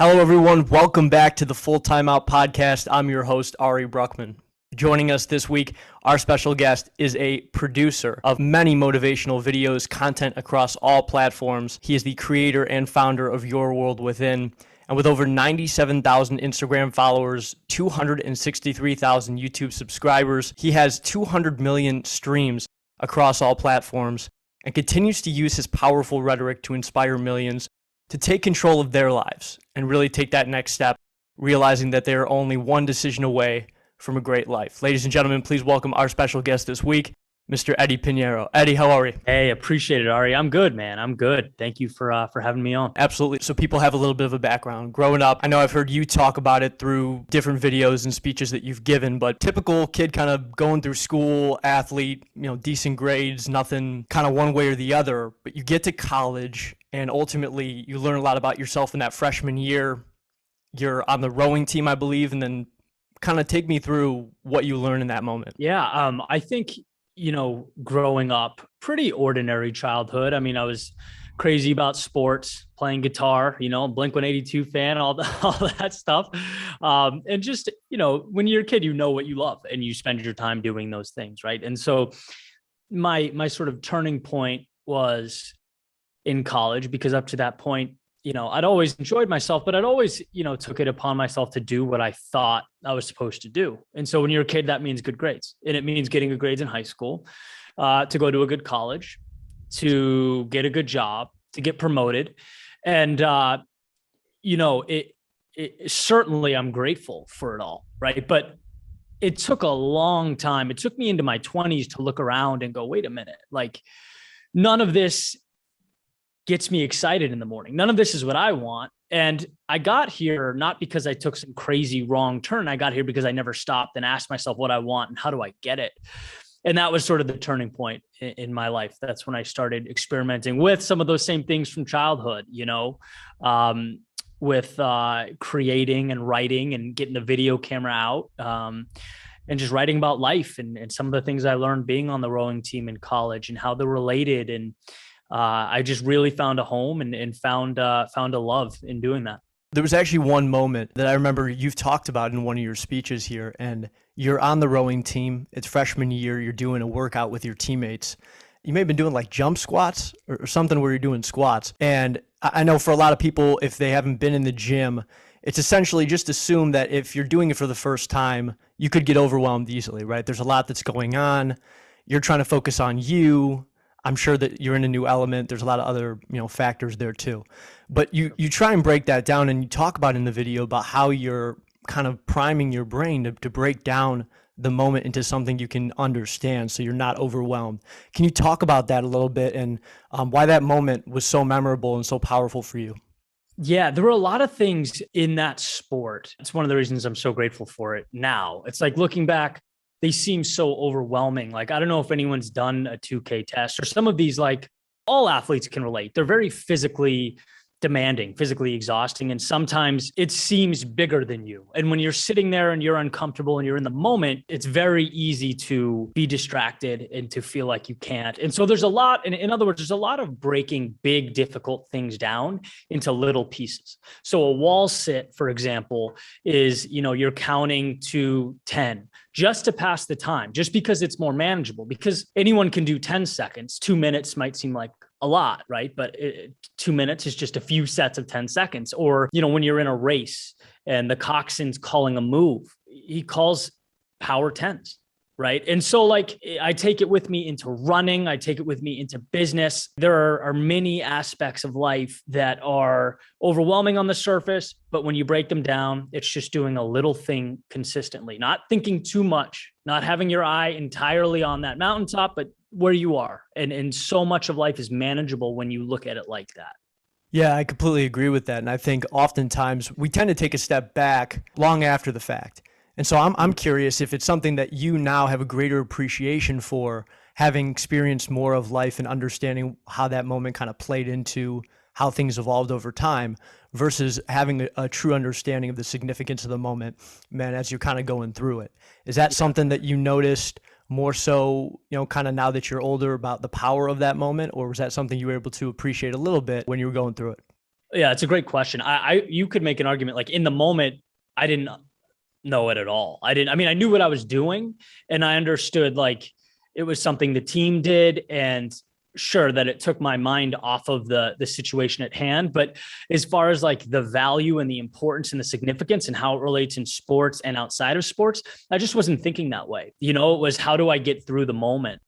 Hello, everyone. Welcome back to the Full TIMEOUT Podcast. I'm your host, Ari Bruckman. Joining us this week, our special guest is a producer of many motivational videos, content across all platforms. He is the creator and founder of Your World Within. And with over 97,000 Instagram followers, 263,000 YouTube subscribers, he has 200 million streams across all platforms and continues to use his powerful rhetoric to inspire millions to take control of their lives and really take that next step, realizing that they are only one decision away from a great life. Ladies and gentlemen, please welcome our special guest this week, Mr. Eddie Pinero. Eddie, how are you? Hey, appreciate it, Ari. I'm good, man. I'm good. Thank you for having me on. Absolutely. So people have a little bit of a background. Growing up, I know I've heard you talk about it through different videos and speeches that you've given, but typical kid kind of going through school, athlete, decent grades, nothing kind of one way or the other, but you get to college and ultimately you learn a lot about yourself in that freshman year. You're on the rowing team, I believe, and then kind of take me through what you learned in that moment. Yeah, I think, growing up, pretty ordinary childhood. I mean, I was crazy about sports, playing guitar, Blink-182 fan, all that stuff. And just, when you're a kid, you know what you love and you spend your time doing those things, right? And so my sort of turning point was in college, because up to that point, I'd always enjoyed myself, but I'd always, took it upon myself to do what I thought I was supposed to do. And so when you're a kid, that means good grades, and it means getting good grades in high school, to go to a good college, to get a good job, to get promoted. And, it certainly I'm grateful for it all. Right. But it took a long time. It took me into my 20s to look around and go, wait a minute, like none of this gets me excited in the morning. None of this is what I want. And I got here not because I took some crazy wrong turn. I got here because I never stopped and asked myself what I want and how do I get it? And that was sort of the turning point in my life. That's when I started experimenting with some of those same things from childhood, with creating and writing and getting the video camera out, and just writing about life and some of the things I learned being on the rowing team in college and how they're related. And I just really found a home and found a love in doing that. There was actually one moment that I remember you've talked about in one of your speeches here, and you're on the rowing team. It's freshman year. You're doing a workout with your teammates. You may have been doing like jump squats or something where you're doing squats. And I know for a lot of people, if they haven't been in the gym, it's essentially just assume that if you're doing it for the first time, you could get overwhelmed easily, right? There's a lot that's going on. You're trying to focus on you. I'm sure that you're in a new element. There's a lot of other, factors there too. But you try and break that down, and you talk about in the video about how you're kind of priming your brain to break down the moment into something you can understand so you're not overwhelmed. Can you talk about that a little bit and why that moment was so memorable and so powerful for you? Yeah, there were a lot of things in that sport. It's one of the reasons I'm so grateful for it now. It's like looking back, they seem so overwhelming. Like, I don't know if anyone's done a 2K test or some of these, like all athletes can relate. They're very physically demanding, physically exhausting. And sometimes it seems bigger than you. And when you're sitting there and you're uncomfortable and you're in the moment, it's very easy to be distracted and to feel like you can't. And so there's a lot, in other words, there's a lot of breaking big, difficult things down into little pieces. So a wall sit, for example, is, you're counting to 10 just to pass the time, just because it's more manageable, because anyone can do 10 seconds. 2 minutes might seem like a lot, right? But 2 minutes is just a few sets of 10 seconds. Or, when you're in a race and the coxswain's calling a move, he calls power tens, right? And so like, I take it with me into running. I take it with me into business. There are many aspects of life that are overwhelming on the surface, but when you break them down, it's just doing a little thing consistently, not thinking too much, not having your eye entirely on that mountaintop, but where you are. And so much of life is manageable when you look at it like that. Yeah, I completely agree with that. And I think oftentimes we tend to take a step back long after the fact. And so I'm curious if it's something that you now have a greater appreciation for, having experienced more of life and understanding how that moment kind of played into how things evolved over time versus having a true understanding of the significance of the moment, man, as you're kind of going through it. Is that something that you noticed more so, kind of now that you're older about the power of that moment, or was that something you were able to appreciate a little bit when you were going through it? Yeah, it's a great question. You could make an argument like in the moment, I didn't know it at all. I mean, I knew what I was doing and I understood like it was something the team did, and sure that it took my mind off of the situation at hand. But as far as like the value and the importance and the significance and how it relates in sports and outside of sports, I just wasn't thinking that way. It was how do I get through the moment?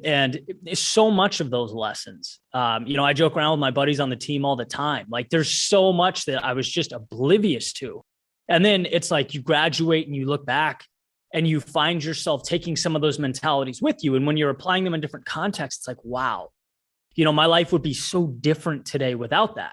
And it's so much of those lessons. I joke around with my buddies on the team all the time. Like there's so much that I was just oblivious to. And then it's like you graduate and you look back and you find yourself taking some of those mentalities with you. And when you're applying them in different contexts, it's like, wow, my life would be so different today without that,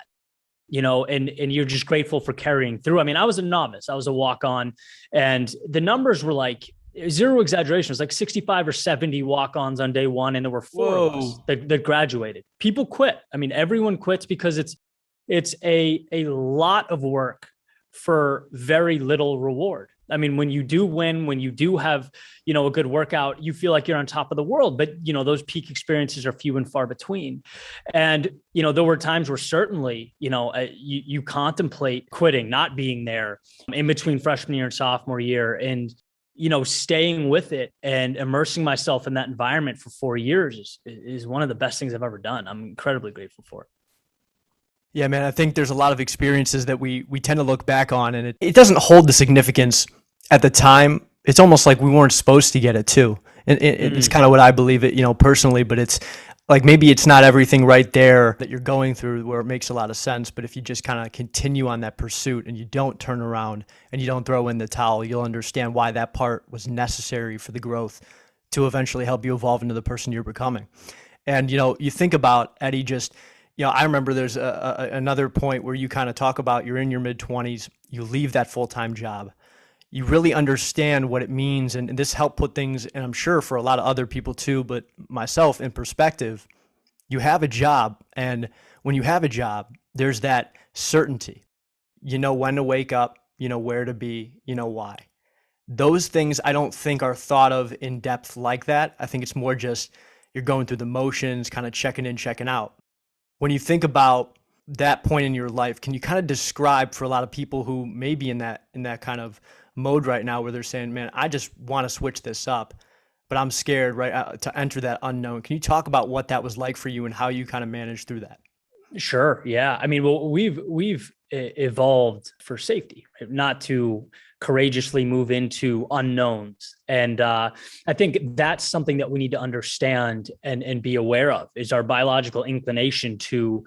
and you're just grateful for carrying through. I mean, I was a novice, I was a walk-on, and the numbers were like, zero exaggeration, it was like 65 or 70 walk-ons on day one. And there were four of us that graduated. People quit. I mean, everyone quits because it's a lot of work for very little reward. I mean, when you do win, when you do have, a good workout, you feel like you're on top of the world, but those peak experiences are few and far between. And, there were times where certainly, you contemplate quitting, not being there in between freshman year and sophomore year, and, staying with it and immersing myself in that environment for 4 years is one of the best things I've ever done. I'm incredibly grateful for it. Yeah, man, I think there's a lot of experiences that we tend to look back on, and it doesn't hold the significance at the time. It's almost like we weren't supposed to get it too. And it's kind of what I believe it, personally, but it's like maybe it's not everything right there that you're going through where it makes a lot of sense. But if you just kind of continue on that pursuit and you don't turn around and you don't throw in the towel, you'll understand why that part was necessary for the growth to eventually help you evolve into the person you're becoming. And, you think about Eddie, just, I remember there's another point where you kind of talk about you're in your mid-20s, you leave that full-time job. You really understand what it means, and this helped put things, and I'm sure for a lot of other people too, but myself in perspective. You have a job, and when you have a job, there's that certainty. You know when to wake up, you know where to be, you know why. Those things I don't think are thought of in depth like that. I think it's more just you're going through the motions, kind of checking in, checking out. When you think about that point in your life, can you kind of describe for a lot of people who may be in that kind of mode right now where they're saying, man, I just want to switch this up, but I'm scared, right, to enter that unknown. Can you talk about what that was like for you and how you kind of managed through that? Sure. Yeah. I mean, well, we've evolved for safety, right? Not to courageously move into unknowns. And I think that's something that we need to understand and be aware of, is our biological inclination to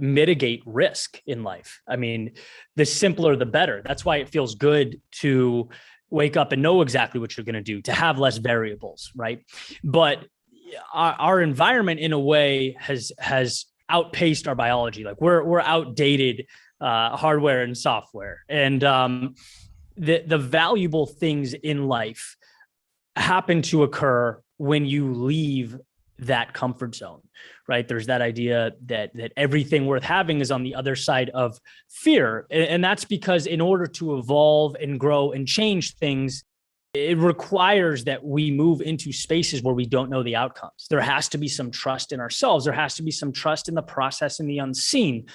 mitigate risk in life. I mean, the simpler, the better. That's why it feels good to wake up and know exactly what you're going to do, to have less variables, right? But our environment in a way has outpaced our biology. Like we're outdated hardware and software. And the valuable things in life happen to occur when you leave that comfort zone, right? There's that idea that everything worth having is on the other side of fear. And that's because in order to evolve and grow and change things, it requires that we move into spaces where we don't know the outcomes. There has to be some trust in ourselves. There has to be some trust in the process and the unseen.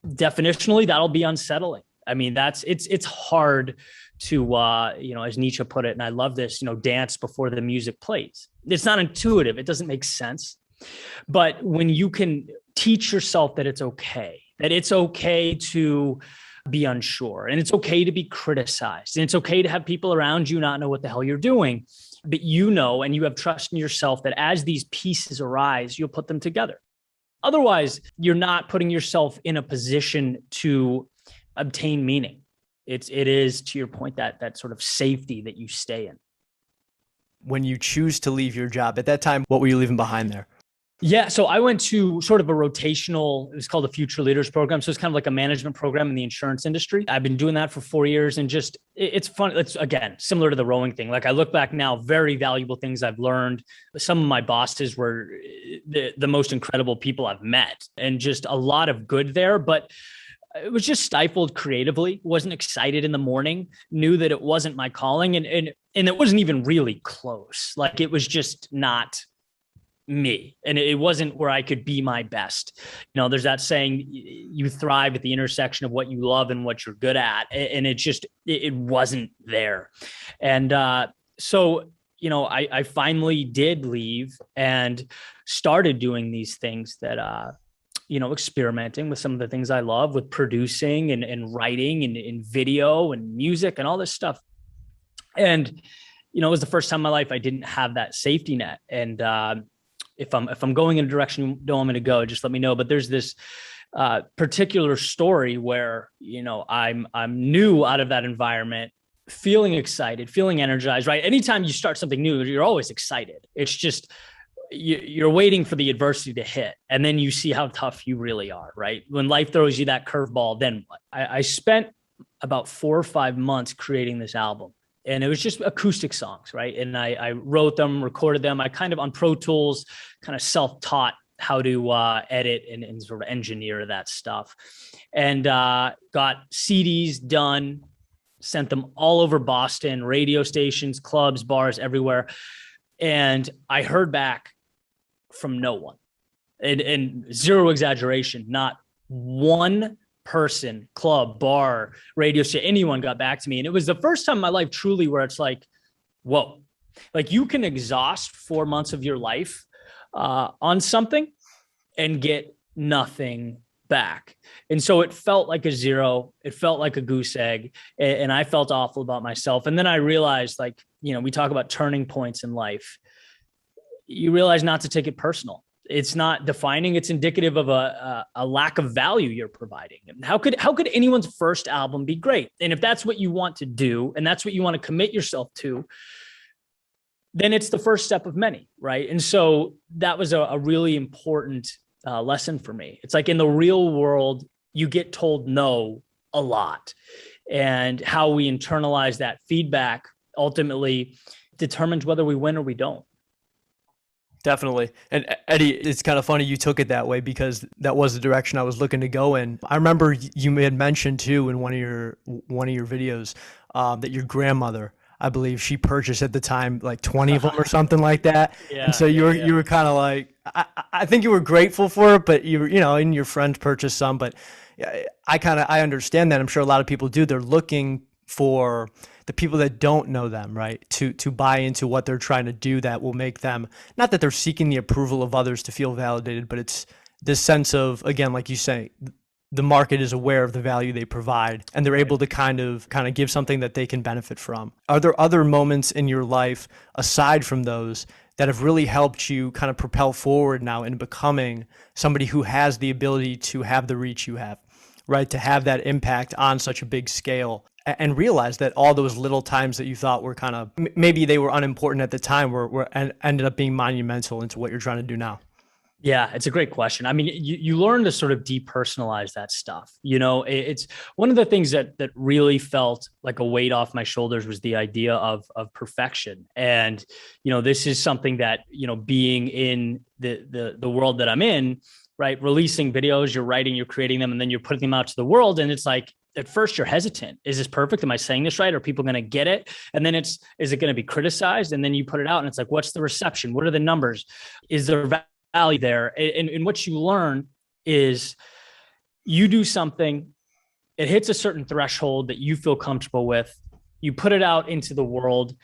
Definitionally, that'll be unsettling. I mean, it's hard to, as Nietzsche put it, and I love this, dance before the music plays. It's not intuitive. It doesn't make sense. But when you can teach yourself that it's okay to be unsure, and it's okay to be criticized, and it's okay to have people around you not know what the hell you're doing, but and you have trust in yourself that as these pieces arise, you'll put them together. Otherwise, you're not putting yourself in a position to obtain meaning. It is, to your point, that sort of safety that you stay in. When you choose to leave your job at that time, what were you leaving behind there? Yeah. So I went to sort of a rotational, it was called the Future Leaders Program. So it's kind of like a management program in the insurance industry. I've been doing that for 4 years, and just, it's fun. It's, again, similar to the rowing thing. Like I look back now, very valuable things I've learned. Some of my bosses were the most incredible people I've met, and just a lot of good there. But it was just stifled creatively, wasn't excited in the morning, knew that it wasn't my calling, and it wasn't even really close. Like it was just not me, and it wasn't where I could be my best. There's that saying, you thrive at the intersection of what you love and what you're good at. And it wasn't there. And so, I finally did leave and started doing these things that, experimenting with some of the things I love, with producing and writing and video and music and all this stuff. And, it was the first time in my life I didn't have that safety net. And if I'm going in a direction you don't want me to go, just let me know. But there's this particular story where, I'm new out of that environment, feeling excited, feeling energized, right? Anytime you start something new, you're always excited. It's just, you're waiting for the adversity to hit, and then you see how tough you really are, right? When life throws you that curveball, then what? I spent about 4 or 5 months creating this album, and it was just acoustic songs, right? And I wrote them, recorded them. I kind of, on Pro Tools, kind of self-taught how to edit and sort of engineer that stuff, and got CDs done, sent them all over Boston, radio stations, clubs, bars, everywhere. And I heard back from no one, and zero exaggeration, not one person, club, bar, radio station, anyone got back to me. And it was the first time in my life truly where it's like, whoa, like you can exhaust 4 months of your life on something and get nothing back. And so it felt like a zero. It felt like a goose egg. And I felt awful about myself. And then I realized, like, we talk about turning points in life. You realize not to take it personal. It's not defining. It's indicative of a lack of value you're providing. And how could anyone's first album be great? And if that's what you want to do, and that's what you want to commit yourself to, then it's the first step of many, right? And so that was a really important lesson for me. It's like, in the real world, you get told no a lot, and how we internalize that feedback ultimately determines whether we win or we don't. Definitely. And Eddie, it's kind of funny you took it that way, because that was the direction I was looking to go in. I remember you had mentioned too in one of your videos that your grandmother, I believe, she purchased at the time like 20 of them or something like that. Yeah, and so you were kind of like, I think you were grateful for it, but and your friends purchased some. But I understand that. I'm sure a lot of people do. They're looking for the people that don't know them, right, to buy into what they're trying to do, that will make them, not that they're seeking the approval of others to feel validated, but it's this sense of, again, like you say, the market is aware of the value they provide, and they're able to kind of give something that they can benefit from. Are there other moments in your life aside from those that have really helped you kind of propel forward now in becoming somebody who has the ability to have the reach you have, right, to have that impact on such a big scale, and realize that all those little times that you thought were kind of, maybe they were unimportant at the time, were ended up being monumental into what you're trying to do now? Yeah, it's a great question. I mean, you learn to sort of depersonalize that stuff. It's one of the things that really felt like a weight off my shoulders was the idea of perfection. And, this is something that, being in the world that I'm in, right? Releasing videos, you're writing, you're creating them, and then you're putting them out to the world. And it's like, at first you're hesitant. Is this perfect? Am I saying this right? Are people going to get it? And then is it going to be criticized? And then you put it out and it's like, what's the reception? What are the numbers? Is there value there? And what you learn is, you do something, it hits a certain threshold that you feel comfortable with, you put it out into the world,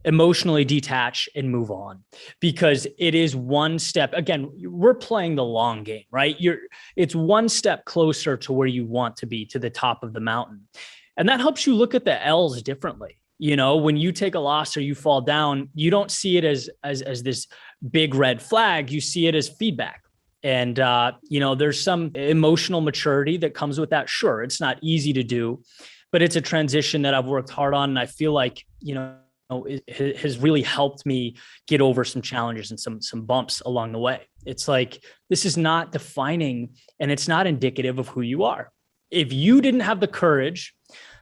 emotionally detach and move on, because it is one step. Again, we're playing the long game, right? It's one step closer to where you want to be, to the top of the mountain. And that helps you look at the L's differently. When you take a loss or you fall down, you don't see it as this big red flag. You see it as feedback. And, there's some emotional maturity that comes with that. Sure, it's not easy to do, but it's a transition that I've worked hard on. And I feel like, it has really helped me get over some challenges and some bumps along the way. It's like, this is not defining, and it's not indicative of who you are. If you didn't have the courage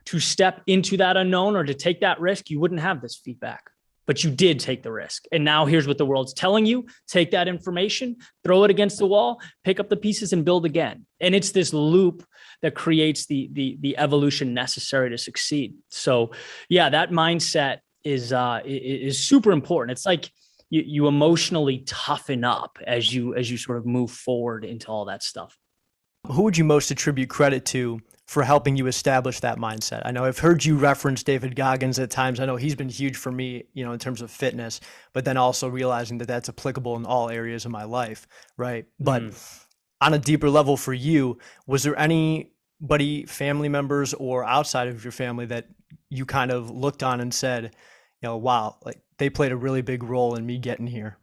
to step into that unknown or to take that risk, you wouldn't have this feedback. But you did take the risk. And now here's what the world's telling you. Take that information, throw it against the wall, pick up the pieces and build again. And it's this loop that creates the evolution necessary to succeed. So yeah, that mindset is super important. It's like, you emotionally toughen up as you sort of move forward into all that stuff. Who would you most attribute credit to for helping you establish that mindset? I know I've heard you reference David Goggins at times. I know he's been huge for me, in terms of fitness, but then also realizing that that's applicable in all areas of my life, right? But on a deeper level for you, was there anybody, family members or outside of your family, that you kind of looked on and said, wow, like they played a really big role in me getting here?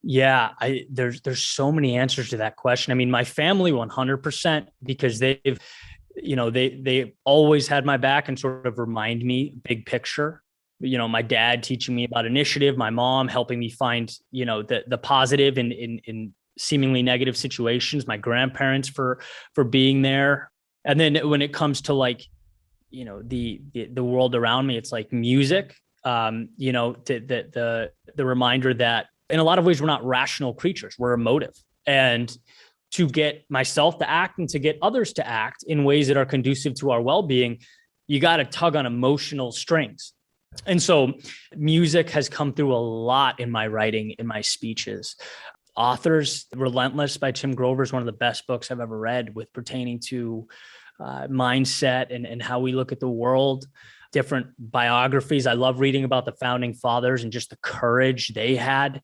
Yeah, there's so many answers to that question. I mean, my family 100%, because they've, they always had my back and sort of remind me big picture. My dad teaching me about initiative, my mom helping me find, the positive in seemingly negative situations, my grandparents for being there. And then when it comes to like, the world around me, it's like music, the reminder that in a lot of ways, we're not rational creatures. We're emotive. And to get myself to act and to get others to act in ways that are conducive to our well-being, you got to tug on emotional strings. And so music has come through a lot in my writing, in my speeches. Authors, Relentless by Tim Grover is one of the best books I've ever read with pertaining to mindset and how we look at the world. Different biographies. I love reading about the founding fathers and just the courage they had,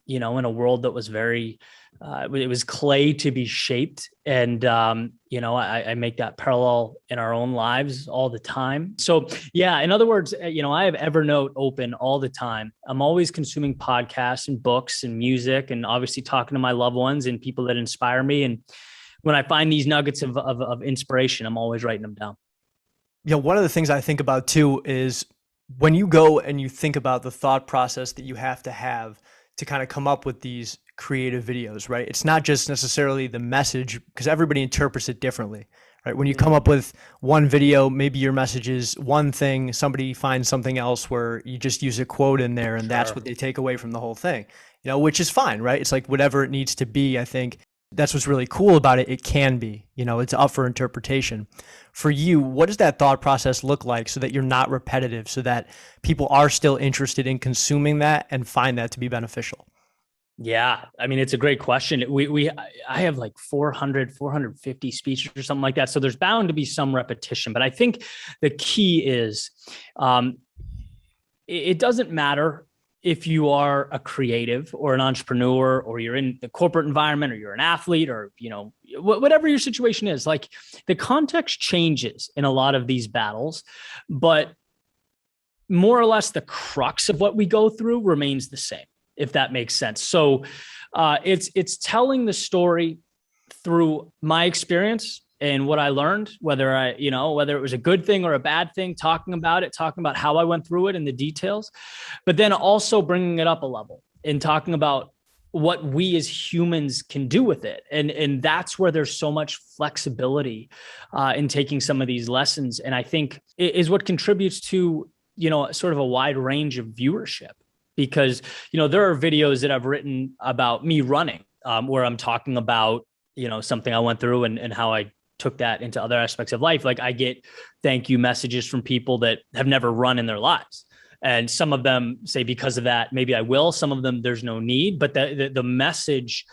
in a world that was very, it was clay to be shaped. And, I make that parallel in our own lives all the time. So yeah, in other words, I have Evernote open all the time. I'm always consuming podcasts and books and music, and obviously talking to my loved ones and people that inspire me. And when I find these nuggets of inspiration, I'm always writing them down. One of the things I think about too is when you go and you think about the thought process that you have to kind of come up with these creative videos, right? It's not just necessarily the message, because everybody interprets it differently, right? When you come up with one video, maybe your message is one thing, somebody finds something else where you just use a quote in there, and that's what they take away from the whole thing, which is fine, right? It's like whatever it needs to be. I think that's what's really cool about it. It can be, it's up for interpretation. For you, what does that thought process look like so that you're not repetitive, so that people are still interested in consuming that and find that to be beneficial? Yeah. I mean, it's a great question. I have like 450 speeches or something like that. So there's bound to be some repetition, but I think the key is, it doesn't matter if you are a creative or an entrepreneur, or you're in the corporate environment, or you're an athlete, or, whatever your situation is, like the context changes in a lot of these battles, but more or less the crux of what we go through remains the same, if that makes sense. So it's telling the story through my experience and what I learned, whether it was a good thing or a bad thing, talking about how I went through it and the details, but then also bringing it up a level and talking about what we as humans can do with it. And that's where there's so much flexibility in taking some of these lessons. And I think it is what contributes to, sort of a wide range of viewership, because, there are videos that I've written about me running, where I'm talking about, something I went through and how I took that into other aspects of life. Like I get thank you messages from people that have never run in their lives. And some of them say, because of that, maybe I will. Some of them, there's no need, but the message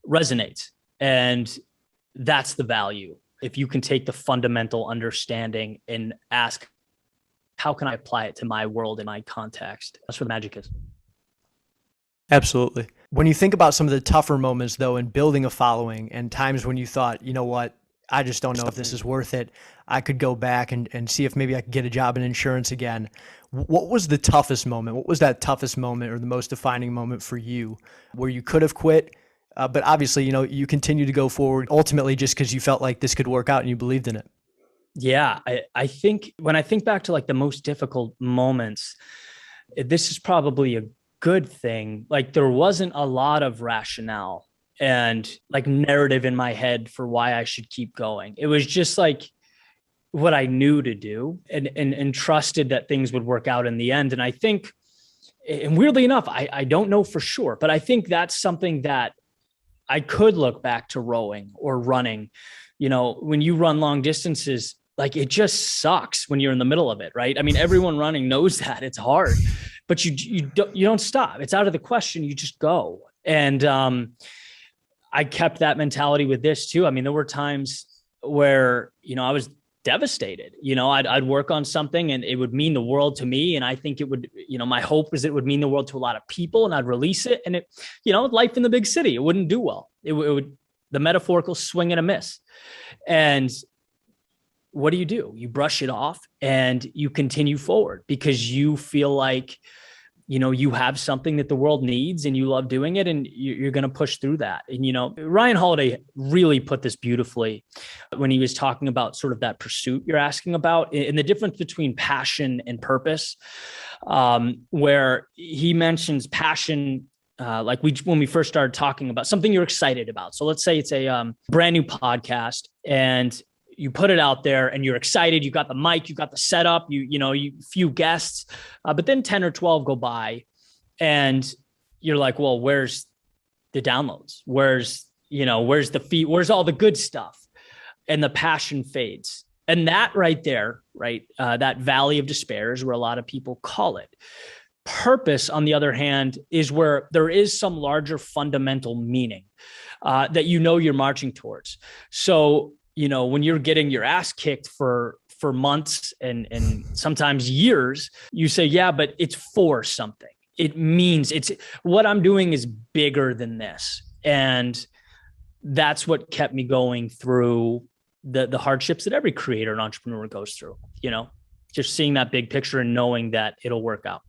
resonates. And that's the value. If you can take the fundamental understanding and ask, how can I apply it to my world and my context? That's where the magic is. Absolutely. When you think about some of the tougher moments, though, in building a following, and times when you thought, you know what, I just don't know if this is worth it, I could go back and see if maybe I could get a job in insurance again. What was the toughest moment? What was that toughest moment or the most defining moment for you where you could have quit? But obviously, you continue to go forward ultimately just because you felt like this could work out and you believed in it. Yeah. I think when I think back to like the most difficult moments, this is probably a good thing. Like there wasn't a lot of rationale and like narrative in my head for why I should keep going. It was just like what I knew to do and trusted that things would work out in the end. And I think, and weirdly enough, I don't know for sure, but I think that's something that I could look back to rowing or running. When you run long distances, like it just sucks when you're in the middle of it, right? I mean, everyone running knows that it's hard. but you don't stop. It's out of the question. You just go. And I kept that mentality with this too. I mean, there were times where, I was devastated. I'd work on something and it would mean the world to me. And I think it would, my hope is it would mean the world to a lot of people, and I'd release it. And it, life in the big city, it wouldn't do well. It would, the metaphorical swing and a miss. And what do? You brush it off and you continue forward because you feel like, you have something that the world needs and you love doing it, and you're going to push through that. And, Ryan Holiday really put this beautifully when he was talking about sort of that pursuit you're asking about, and the difference between passion and purpose, where he mentions passion. When we first started talking about something you're excited about. So let's say it's a brand new podcast, and you put it out there and you're excited. You got the mic, you got the setup, you few guests, but then 10 or 12 go by and you're like, well, where's the downloads? Where's the feed? Where's all the good stuff? And the passion fades. And that right there, that valley of despair is where a lot of people call it. Purpose, on the other hand, is where there is some larger fundamental meaning that you're marching towards. So, when you're getting your ass kicked for months and sometimes years, you say, yeah, but it's for something. It means it's what I'm doing is bigger than this. And that's what kept me going through the hardships that every creator and entrepreneur goes through, just seeing that big picture and knowing that it'll work out.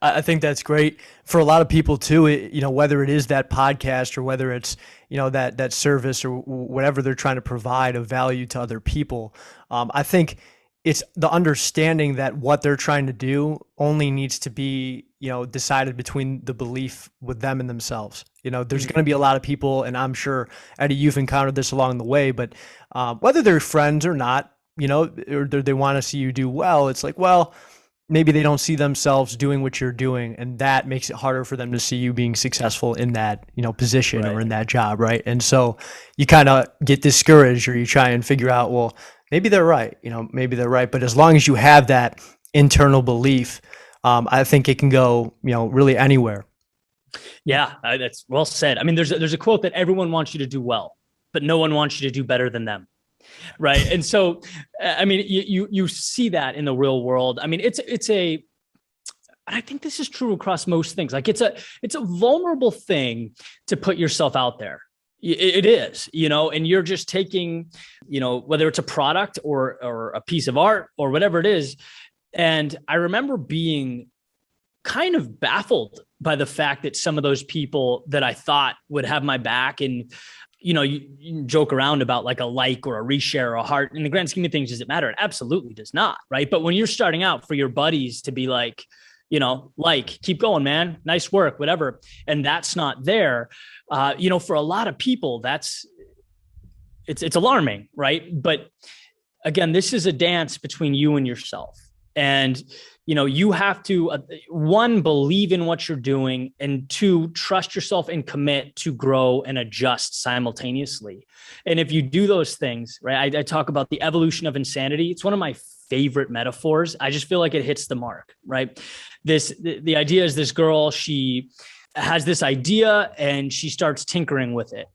I think that's great for a lot of people too. Whether it is that podcast or whether it's, that service or whatever they're trying to provide of value to other people. I think it's the understanding that what they're trying to do only needs to be, decided between the belief with them and themselves. There's going to be a lot of people, and I'm sure, Eddie, you've encountered this along the way, but whether they're friends or not, or they want to see you do well, it's like, well, maybe they don't see themselves doing what you're doing, and that makes it harder for them to see you being successful in that, position or in that job. Right. And so you kind of get discouraged, or you try and figure out, well, maybe they're right. Maybe they're right. But as long as you have that internal belief, I think it can go, really anywhere. Yeah, that's well said. I mean, there's a quote that everyone wants you to do well, but no one wants you to do better than them. Right. And so, I mean, you see that in the real world. I mean, I think this is true across most things. Like it's a vulnerable thing to put yourself out there. It is, and you're just taking, whether it's a product or a piece of art or whatever it is. And I remember being kind of baffled by the fact that some of those people that I thought would have my back, and you joke around about like a like or a reshare or a heart. In the grand scheme of things, does it matter? It absolutely does not. Right. But when you're starting out, for your buddies to be like, keep going, man, nice work, whatever. And that's not there. For a lot of people, it's alarming. Right. But again, this is a dance between you and yourself. And, you have to, one, believe in what you're doing, and two, trust yourself and commit to grow and adjust simultaneously. And if you do those things, right, I talk about the evolution of insanity. It's one of my favorite metaphors. I just feel like it hits the mark, right? The idea is this girl, she has this idea and she starts tinkering with it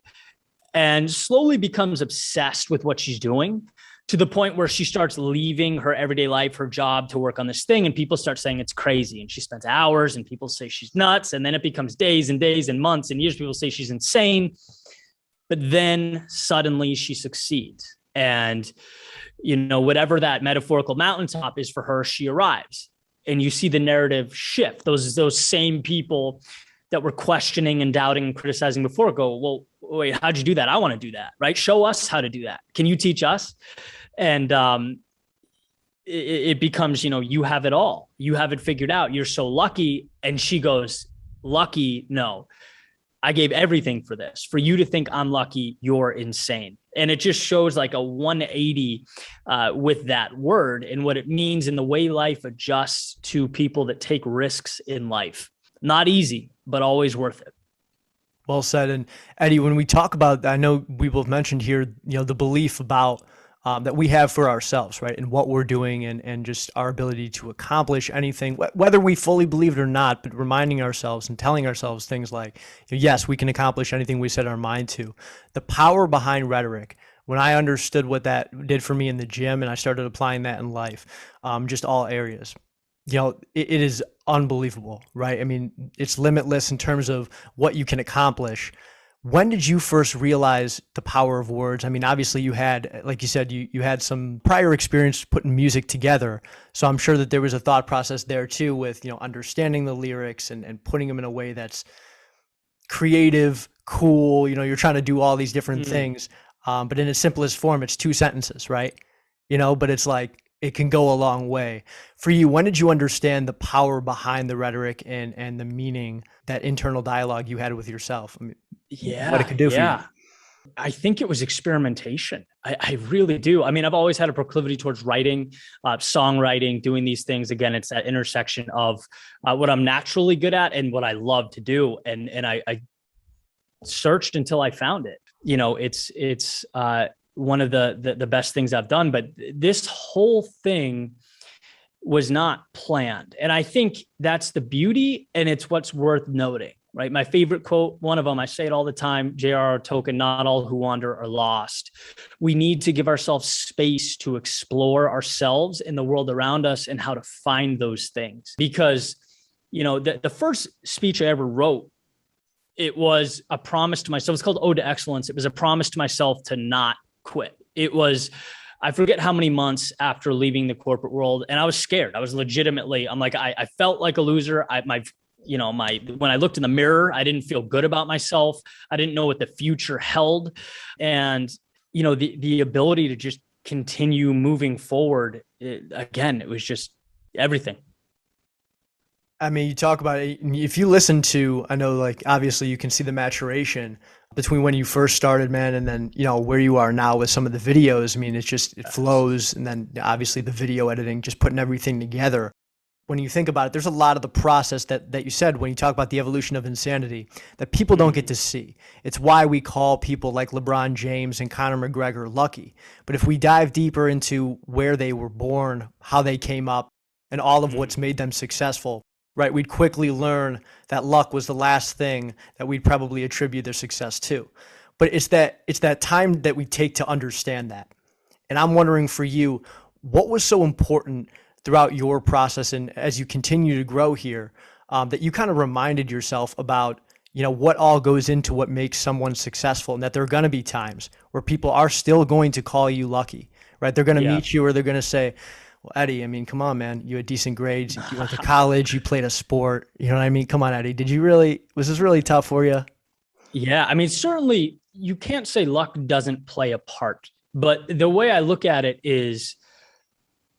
and slowly becomes obsessed with what she's doing, to the point where she starts leaving her everyday life, her job, to work on this thing. And people start saying it's crazy. And she spends hours, and people say she's nuts. And then it becomes days and days and months and years. People say she's insane. But then suddenly she succeeds. And, whatever that metaphorical mountaintop is for her, she arrives. And you see the narrative shift. Those same people that were questioning and doubting and criticizing before go, well, wait, how'd you do that? I want to do that, right? Show us how to do that. Can you teach us? And it becomes, you have it all. You have it figured out. You're so lucky. And she goes, lucky? No, I gave everything for this. For you to think I'm lucky, you're insane. And it just shows like a 180 with that word and what it means in the way life adjusts to people that take risks in life. Not easy, but always worth it. Well said. And Eddie, when we talk about, I know we both mentioned here, the belief about that we have for ourselves, right? And what we're doing and just our ability to accomplish anything, whether we fully believe it or not, but reminding ourselves and telling ourselves things like, yes, we can accomplish anything we set our mind to. The power behind rhetoric, when I understood what that did for me in the gym and I started applying that in life, just all areas, it is unbelievable, right? I mean, it's limitless in terms of what you can accomplish. When did you first realize the power of words? I mean, obviously you had, like you said, you had some prior experience putting music together. So I'm sure that there was a thought process there too with, understanding the lyrics and putting them in a way that's creative, cool. You're trying to do all these different things. But in its simplest form, it's 2 sentences, right? But it's like, it can go a long way. For you, when did you understand the power behind the rhetoric and the meaning, that internal dialogue you had with yourself? I mean, what it could do for you? I think it was experimentation. I really do. I mean, I've always had a proclivity towards writing, songwriting, doing these things. Again, it's that intersection of what I'm naturally good at and what I love to do. And I searched until I found it. It's one of the best things I've done, but this whole thing was not planned. And I think that's the beauty, and it's what's worth noting, right? My favorite quote, one of them, I say it all the time, J.R.R. Tolkien, not all who wander are lost. We need to give ourselves space to explore ourselves in the world around us and how to find those things. Because, the first speech I ever wrote, it was a promise to myself. It's called Ode to Excellence. It was a promise to myself to not quit. It was, I forget how many months after leaving the corporate world, and I was scared. I was legitimately, I'm like, I felt like a loser. When I looked in the mirror, I didn't feel good about myself. I didn't know what the future held. And, the ability to just continue moving forward, it was just everything. I mean, you talk about it. If you listen to, I know, like, obviously you can see the maturation between when you first started, man, and then, where you are now with some of the videos. I mean, it flows. And then obviously the video editing, just putting everything together. When you think about it, there's a lot of the process that you said when you talk about the evolution of insanity that people don't get to see. It's why we call people like LeBron James and Conor McGregor lucky. But if we dive deeper into where they were born, how they came up, and all of what's made them successful, right, we'd quickly learn that luck was the last thing that we'd probably attribute their success to. But it's that time that we take to understand that. And I'm wondering for you, what was so important throughout your process and as you continue to grow here, that you kind of reminded yourself about, what all goes into what makes someone successful, and that there are going to be times where people are still going to call you lucky, right? They're going to meet you, or they're going to say, well, Eddie, I mean, come on, man. You had decent grades. You went to college. You played a sport. You know what I mean? Come on, Eddie. Was this really tough for you? Yeah. I mean, certainly you can't say luck doesn't play a part. But the way I look at it is,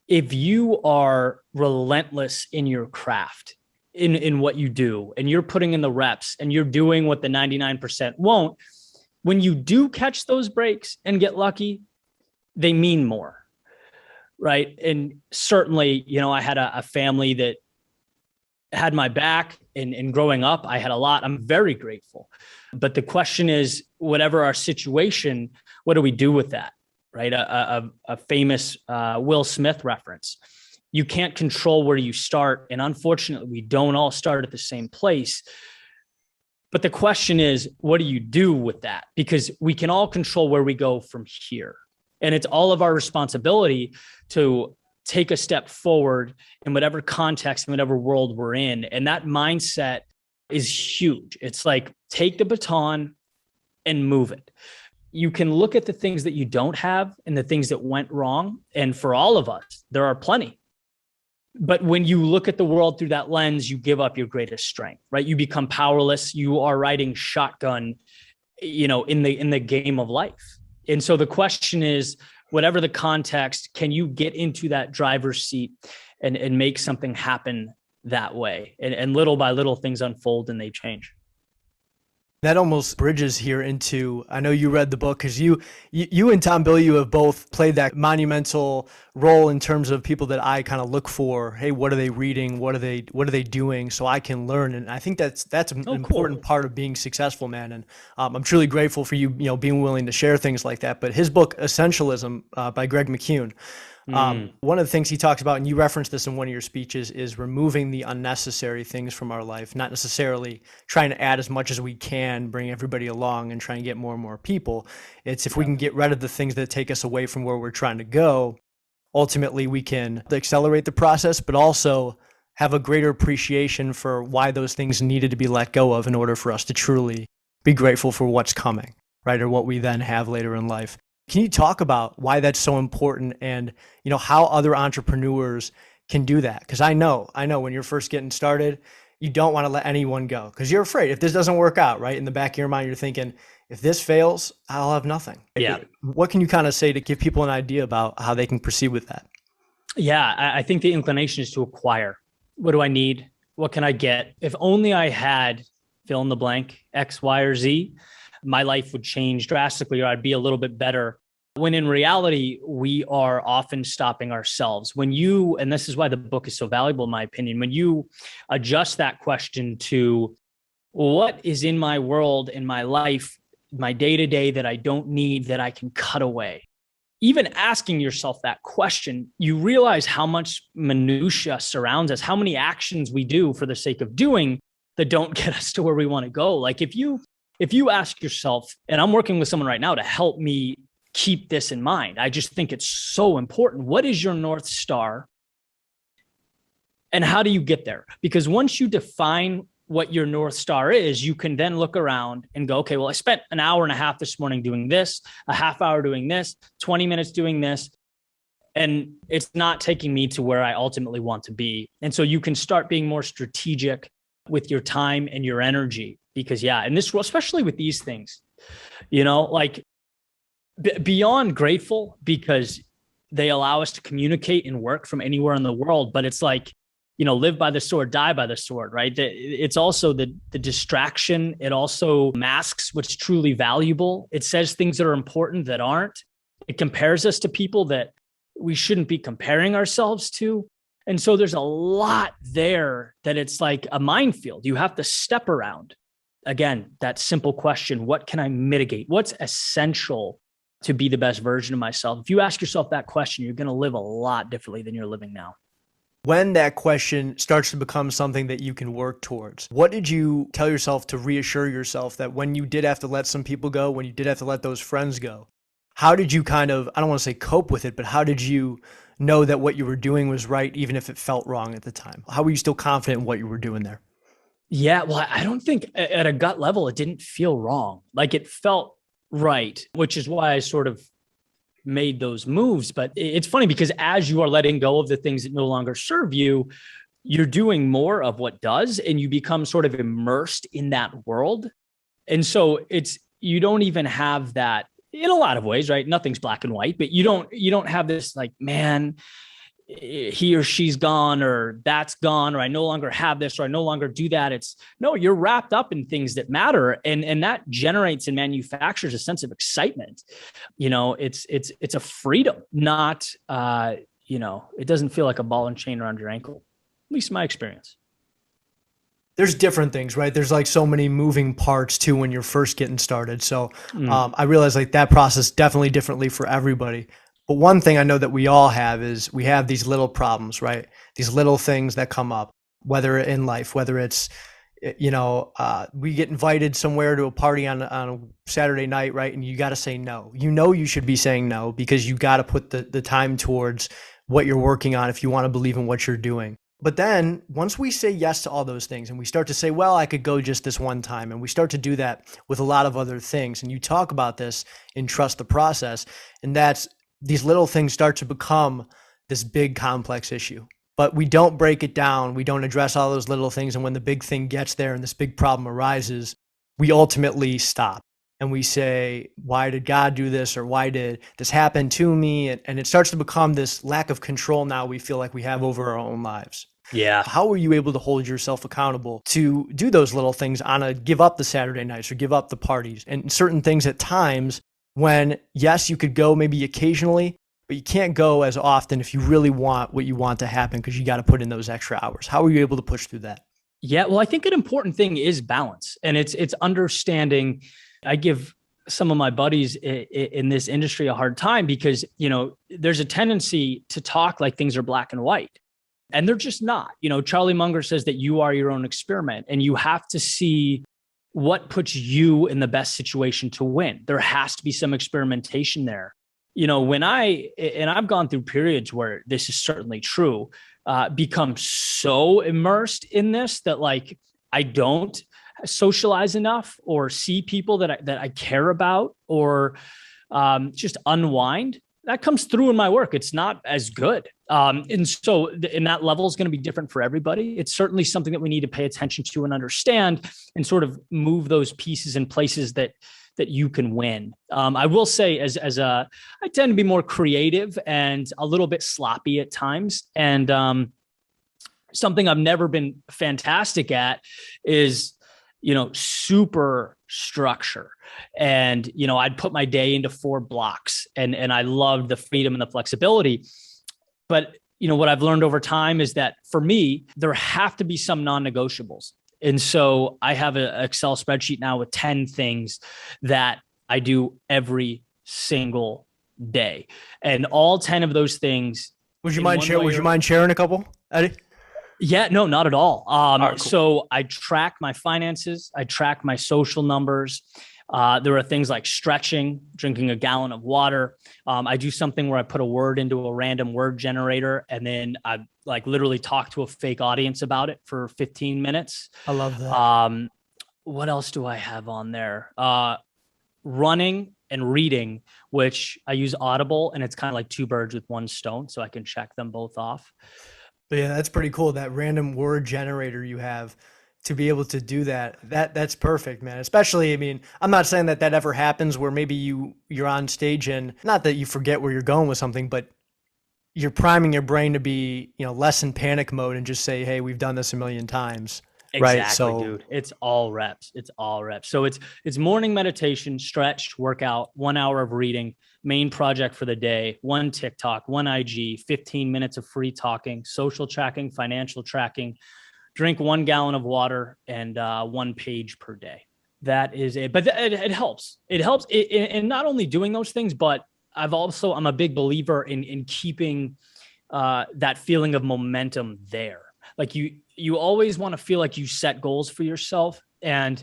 if you are relentless in your craft, in what you do, and you're putting in the reps and you're doing what the 99% won't, when you do catch those breaks and get lucky, they mean more. Right. And certainly, I had a family that had my back, and growing up, I had a lot. I'm very grateful. But the question is, whatever our situation, what do we do with that? Right. A famous Will Smith reference. You can't control where you start. And unfortunately, we don't all start at the same place. But the question is, what do you do with that? Because we can all control where we go from here. And it's all of our responsibility to take a step forward in whatever context, in whatever world we're in. And that mindset is huge. It's like, take the baton and move it. You can look at the things that you don't have and the things that went wrong. And for all of us, there are plenty. But when you look at the world through that lens, you give up your greatest strength, right? You become powerless. You are riding shotgun, in the game of life. And so the question is, whatever the context, can you get into that driver's seat and make something happen that way? And little by little, things unfold and they change. That almost bridges here into, I know you read the book because you and Tom Bilyeu have both played that monumental role in terms of people that I kind of look for. Hey, what are they reading? What are they doing? So I can learn. And I think that's an important part of being successful, man. And I'm truly grateful for you, being willing to share things like that. But his book, Essentialism, by Greg McKeown. One of the things he talks about, and you referenced this in one of your speeches, is removing the unnecessary things from our life, not necessarily trying to add as much as we can, bring everybody along and try and get more and more people. It's if we can get rid of the things that take us away from where we're trying to go, ultimately we can accelerate the process, but also have a greater appreciation for why those things needed to be let go of in order for us to truly be grateful for what's coming, right? Or what we then have later in life. Can you talk about why that's so important and, how other entrepreneurs can do that? Because I know when you're first getting started, you don't want to let anyone go because you're afraid if this doesn't work out, right? In the back of your mind, you're thinking, if this fails, I'll have nothing. Yeah. What can you kind of say to give people an idea about how they can proceed with that? Yeah, I think the inclination is to acquire. What do I need? What can I get? If only I had fill in the blank, X, Y, or Z, my life would change drastically, or I'd be a little bit better. When in reality, we are often stopping ourselves. And this is why the book is so valuable, in my opinion, when you adjust that question to what is in my world, in my life, my day-to-day that I don't need, that I can cut away. Even asking yourself that question, you realize how much minutia surrounds us, how many actions we do for the sake of doing that don't get us to where we want to go. Like if you ask yourself, and I'm working with someone right now to help me keep this in mind. I just think it's so important. What is your North Star? And how do you get there? Because once you define what your North Star is, you can then look around and go, okay, well, I spent an hour and a half this morning doing this, a half hour doing this, 20 minutes doing this, and it's not taking me to where I ultimately want to be. And so you can start being more strategic with your time and your energy. Because and this, especially with these things, beyond grateful because they allow us to communicate and work from anywhere in the world. But it's like, live by the sword, die by the sword, right? It's also the distraction. It also masks what's truly valuable. It says things that are important that aren't. It compares us to people that we shouldn't be comparing ourselves to. And so there's a lot there that it's like a minefield. You have to step around. Again, that simple question, what can I mitigate? What's essential to be the best version of myself? If you ask yourself that question, you're going to live a lot differently than you're living now. When that question starts to become something that you can work towards, what did you tell yourself to reassure yourself that when you did have to let some people go, when you did have to let those friends go, how did you kind of, I don't want to say cope with it, but how did you know that what you were doing was right, even if it felt wrong at the time? How were you still confident in what you were doing there? Yeah, well, I don't think at a gut level, it didn't feel wrong. Like it felt right, which is why I sort of made those moves. But it's funny because as you are letting go of the things that no longer serve you, you're doing more of what does, and you become sort of immersed in that world. And so you don't even have that in a lot of ways, right? Nothing's black and white, but you don't have this like, man, he or she's gone, or that's gone, or I no longer have this, or I no longer do that. No, you're wrapped up in things that matter. And that generates and manufactures a sense of excitement. It's a freedom, not, it doesn't feel like a ball and chain around your ankle, at least my experience. There's different things, right? There's like so many moving parts too when you're first getting started. So I realize like that process definitely differently for everybody. But one thing I know that we all have is we have these little problems, right? These little things that come up, whether in life, whether it's, we get invited somewhere to a party on a Saturday night, right? And you got to say no. You should be saying no because you got to put the time towards what you're working on if you want to believe in what you're doing. But then once we say yes to all those things and we start to say, well, I could go just this one time, and we start to do that with a lot of other things. And you talk about this in Trust the Process, and that's these little things start to become this big complex issue, but we don't break it down. We don't address all those little things. And when the big thing gets there and this big problem arises, we ultimately stop and we say, why did God do this? Or why did this happen to me? And it starts to become this lack of control now we feel like we have over our own lives. Yeah. How are you able to hold yourself accountable to do those little things give up the Saturday nights or give up the parties and certain things at times when, yes, you could go maybe occasionally, but you can't go as often if you really want what you want to happen because you got to put in those extra hours. How are you able to push through that? Yeah, well, I think an important thing is balance, and it's understanding. I give some of my buddies in this industry a hard time because, there's a tendency to talk like things are black and white, and they're just not. Charlie Munger says that you are your own experiment, and you have to see what puts you in the best situation to win. There has to be some experimentation there. I've gone through periods where this is certainly true, become so immersed in this that like I don't socialize enough or see people that I care about or just unwind. That comes through in my work. It's not as good. And that level is going to be different for everybody. It's certainly something that we need to pay attention to and understand and sort of move those pieces in places that you can win. I will say I tend to be more creative and a little bit sloppy at times. And something I've never been fantastic at is, super structure. And, I'd put my day into 4 blocks and I loved the freedom and the flexibility. But, what I've learned over time is that for me, there have to be some non-negotiables. And so I have an Excel spreadsheet now with 10 things that I do every single day. And all 10 of those things. Would you mind sharing a couple, Eddie? Yeah, no, not at all. Right, cool. So I track my finances. I track my social numbers. There are things like stretching, drinking a gallon of water. I do something where I put a word into a random word generator and then I like literally talk to a fake audience about it for 15 minutes. I love that. What else do I have on there? Running and reading, which I use Audible, and it's kind of like 2 birds with 1 stone. So I can check them both off. But yeah, that's pretty cool. That random word generator you have to be able to do that's perfect, man. Especially, I mean, I'm not saying that ever happens where maybe you're on stage and not that you forget where you're going with something, but you're priming your brain to be, less in panic mode and just say, hey, we've done this a million times. Exactly, right? So, dude. It's all reps. So it's morning meditation, stretch, workout, 1 hour of reading, main project for the day, 1 TikTok, 1 IG, 15 minutes of free talking, social tracking, financial tracking, drink 1 gallon of water, and 1 page per day. That is it. But it helps. It helps in not only doing those things, but I'm a big believer in keeping that feeling of momentum there. Like you always want to feel like you set goals for yourself. And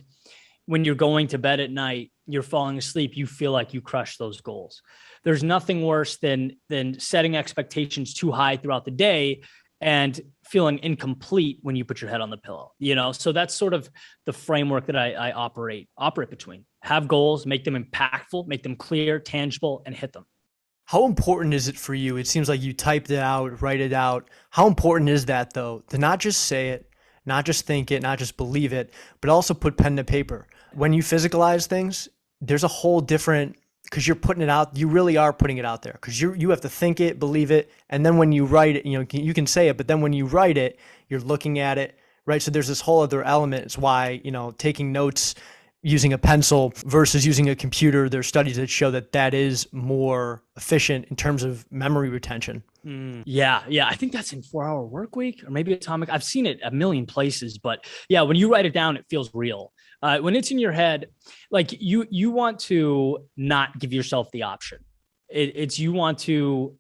when you're going to bed at night, you're falling asleep, you feel like you crushed those goals. There's nothing worse than setting expectations too high throughout the day and feeling incomplete when you put your head on the pillow, So that's sort of the framework that I operate between. Have goals, make them impactful, make them clear, tangible, and hit them. How important is it for you? It seems like you typed it out, write it out. How important is that, though, to not just say it, not just think it, not just believe it, but also put pen to paper? When you physicalize things, there's a whole different, because you're putting it out, you really are putting it out there because you have to think it, believe it. And then when you write it, you can say it, but then when you write it, you're looking at it, right? So there's this whole other element. It's why, taking notes using a pencil versus using a computer, there's studies that show that is more efficient in terms of memory retention. Yeah. I think that's in 4-Hour Workweek or maybe Atomic. I've seen it a million places, but yeah, when you write it down, it feels real. When it's in your head, like you want to not give yourself the option. You want to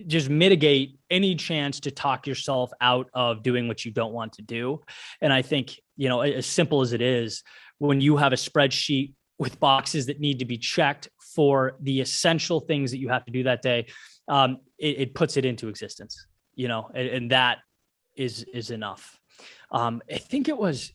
just mitigate any chance to talk yourself out of doing what you don't want to do. And I think, as simple as it is, when you have a spreadsheet with boxes that need to be checked for the essential things that you have to do that day, it puts it into existence, and that is enough. I think this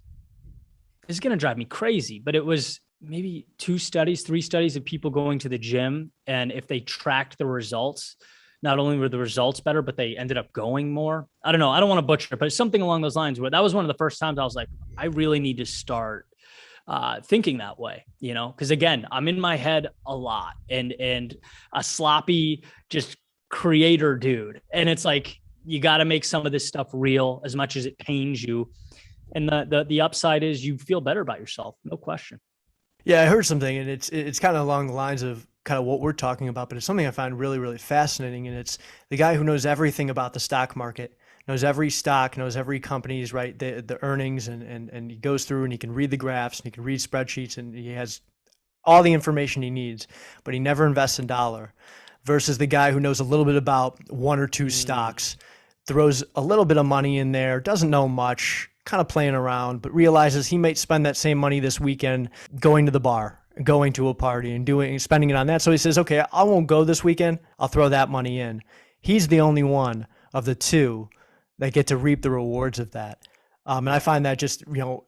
is going to drive me crazy, but it was maybe 3 studies of people going to the gym. And if they tracked the results, not only were the results better, but they ended up going more. I don't know. I don't want to butcher it, but it's something along those lines where that was one of the first times I was like, I really need to start thinking that way, because again, I'm in my head a lot and a sloppy, just creator dude. And it's like, You got to make some of this stuff real as much as it pains you. And the upside is you feel better about yourself. No question. Yeah, I heard something, and it's kind of along the lines of kind of what we're talking about, but it's something I find really, really fascinating. And it's the guy who knows everything about the stock market, knows every stock, knows every company's, right, the earnings, and he goes through and he can read the graphs and he can read spreadsheets and he has all the information he needs, but he never invests a dollar, versus the guy who knows a little bit about one or two stocks, throws a little bit of money in there, doesn't know much, kind of playing around, but realizes he might spend that same money this weekend going to the bar, going to a party and spending it on that. So he says, okay, I won't go this weekend. I'll throw that money in. He's the only one of the two that get to reap the rewards of that. And I find that just,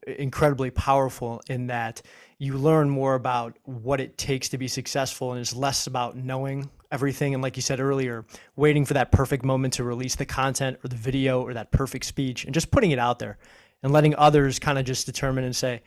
incredibly powerful in that you learn more about what it takes to be successful, and it's less about knowing everything. And like you said earlier, waiting for that perfect moment to release the content or the video or that perfect speech and just putting it out there and letting others kind of just determine and say,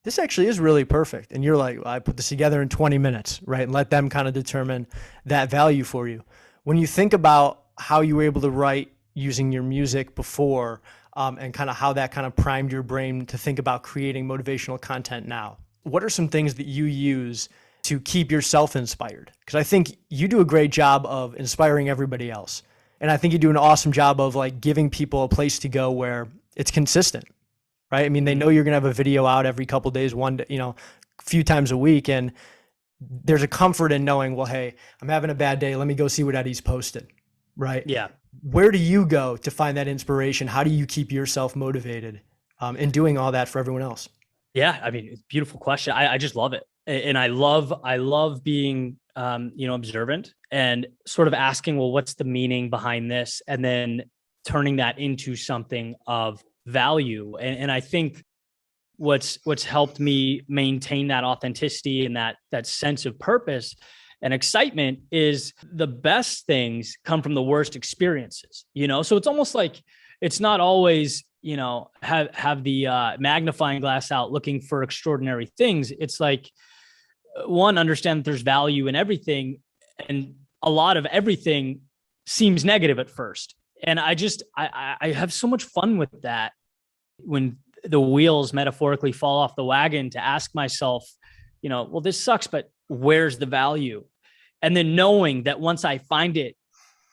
this actually is really perfect. And you're like, well, I put this together in 20 minutes, right? And let them kind of determine that value for you. When you think about how you were able to write using your music before, and kind of how that kind of primed your brain to think about creating motivational content now, what are some things that you use to keep yourself inspired? Because I think you do a great job of inspiring everybody else. And I think you do an awesome job of like giving people a place to go where it's consistent, right? I mean, they know you're going to have a video out every couple of days, one day, a few times a week. And there's a comfort in knowing, well, hey, I'm having a bad day. Let me go see what Eddie's posted, right? Yeah. Where do you go to find that inspiration? How do you keep yourself motivated in doing all that for everyone else? Yeah. I mean, it's a beautiful question. I just love it. And I love being, observant and sort of asking, well, what's the meaning behind this? And then turning that into something of value. And I think what's helped me maintain that authenticity and that sense of purpose and excitement is the best things come from the worst experiences, So it's almost like it's not always, have the magnifying glass out looking for extraordinary things. It's like, one, understand that there's value in everything, and a lot of everything seems negative at first. And I have so much fun with that when the wheels metaphorically fall off the wagon, to ask myself, well, this sucks, but where's the value? And then knowing that once I find it,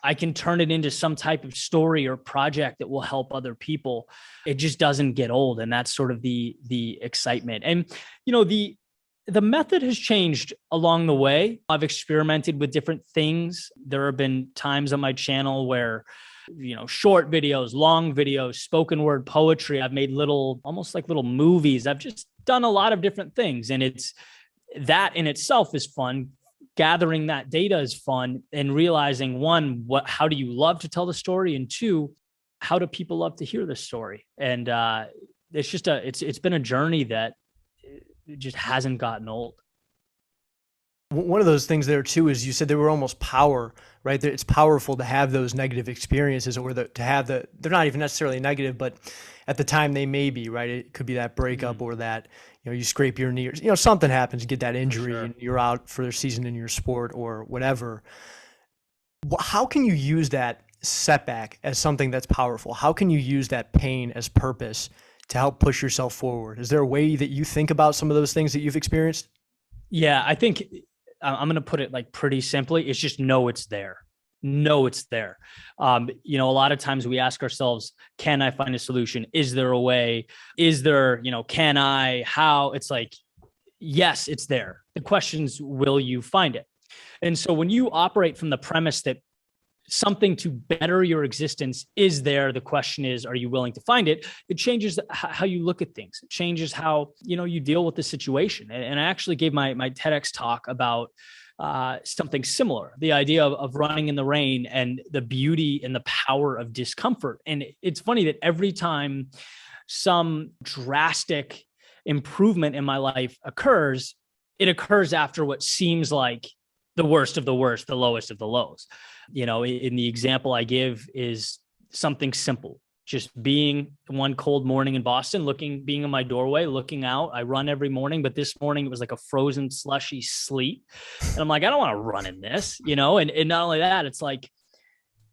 I can turn it into some type of story or project that will help other people. It just doesn't get old. And that's sort of the excitement. And, the method has changed along the way. I've experimented with different things. There have been times on my channel where, short videos, long videos, spoken word poetry. I've made almost like little movies. I've just done a lot of different things. And that in itself is fun. Gathering that data is fun, and realizing, one, how do you love to tell the story? And two, how do people love to hear the story? And it's been a journey that just hasn't gotten old. One of those things there too is you said they were almost power, right? It's powerful to have those negative experiences, or they're not even necessarily negative, but at the time they may be, right? It could be that breakup or that, you scrape your knee, or, something happens, you get that injury and you're out for the season in your sport or whatever. How can you use that setback as something that's powerful? How can you use that pain as purpose to help push yourself forward? Is there a way that you think about some of those things that you've experienced? Yeah, I think I'm going to put it like pretty simply. It's just know it's there. Know it's there. A lot of times we ask ourselves, can I find a solution? Is there a way? Is there, can I, how? It's like, yes, it's there. The question's, will you find it? And so when you operate from the premise that something to better your existence is there, the question is, are you willing to find it? It changes how you look at things. It changes how, you deal with the situation. And I actually gave my TEDx talk about something similar, the idea of running in the rain and the beauty and the power of discomfort. And it's funny that every time some drastic improvement in my life occurs, it occurs after what seems like the worst of the worst, the lowest of the lows. In the example I give is something simple. Just being one cold morning in Boston, being in my doorway, looking out. I run every morning, but this morning it was like a frozen, slushy sleet. And I'm like, I don't want to run in this, and not only that, it's like,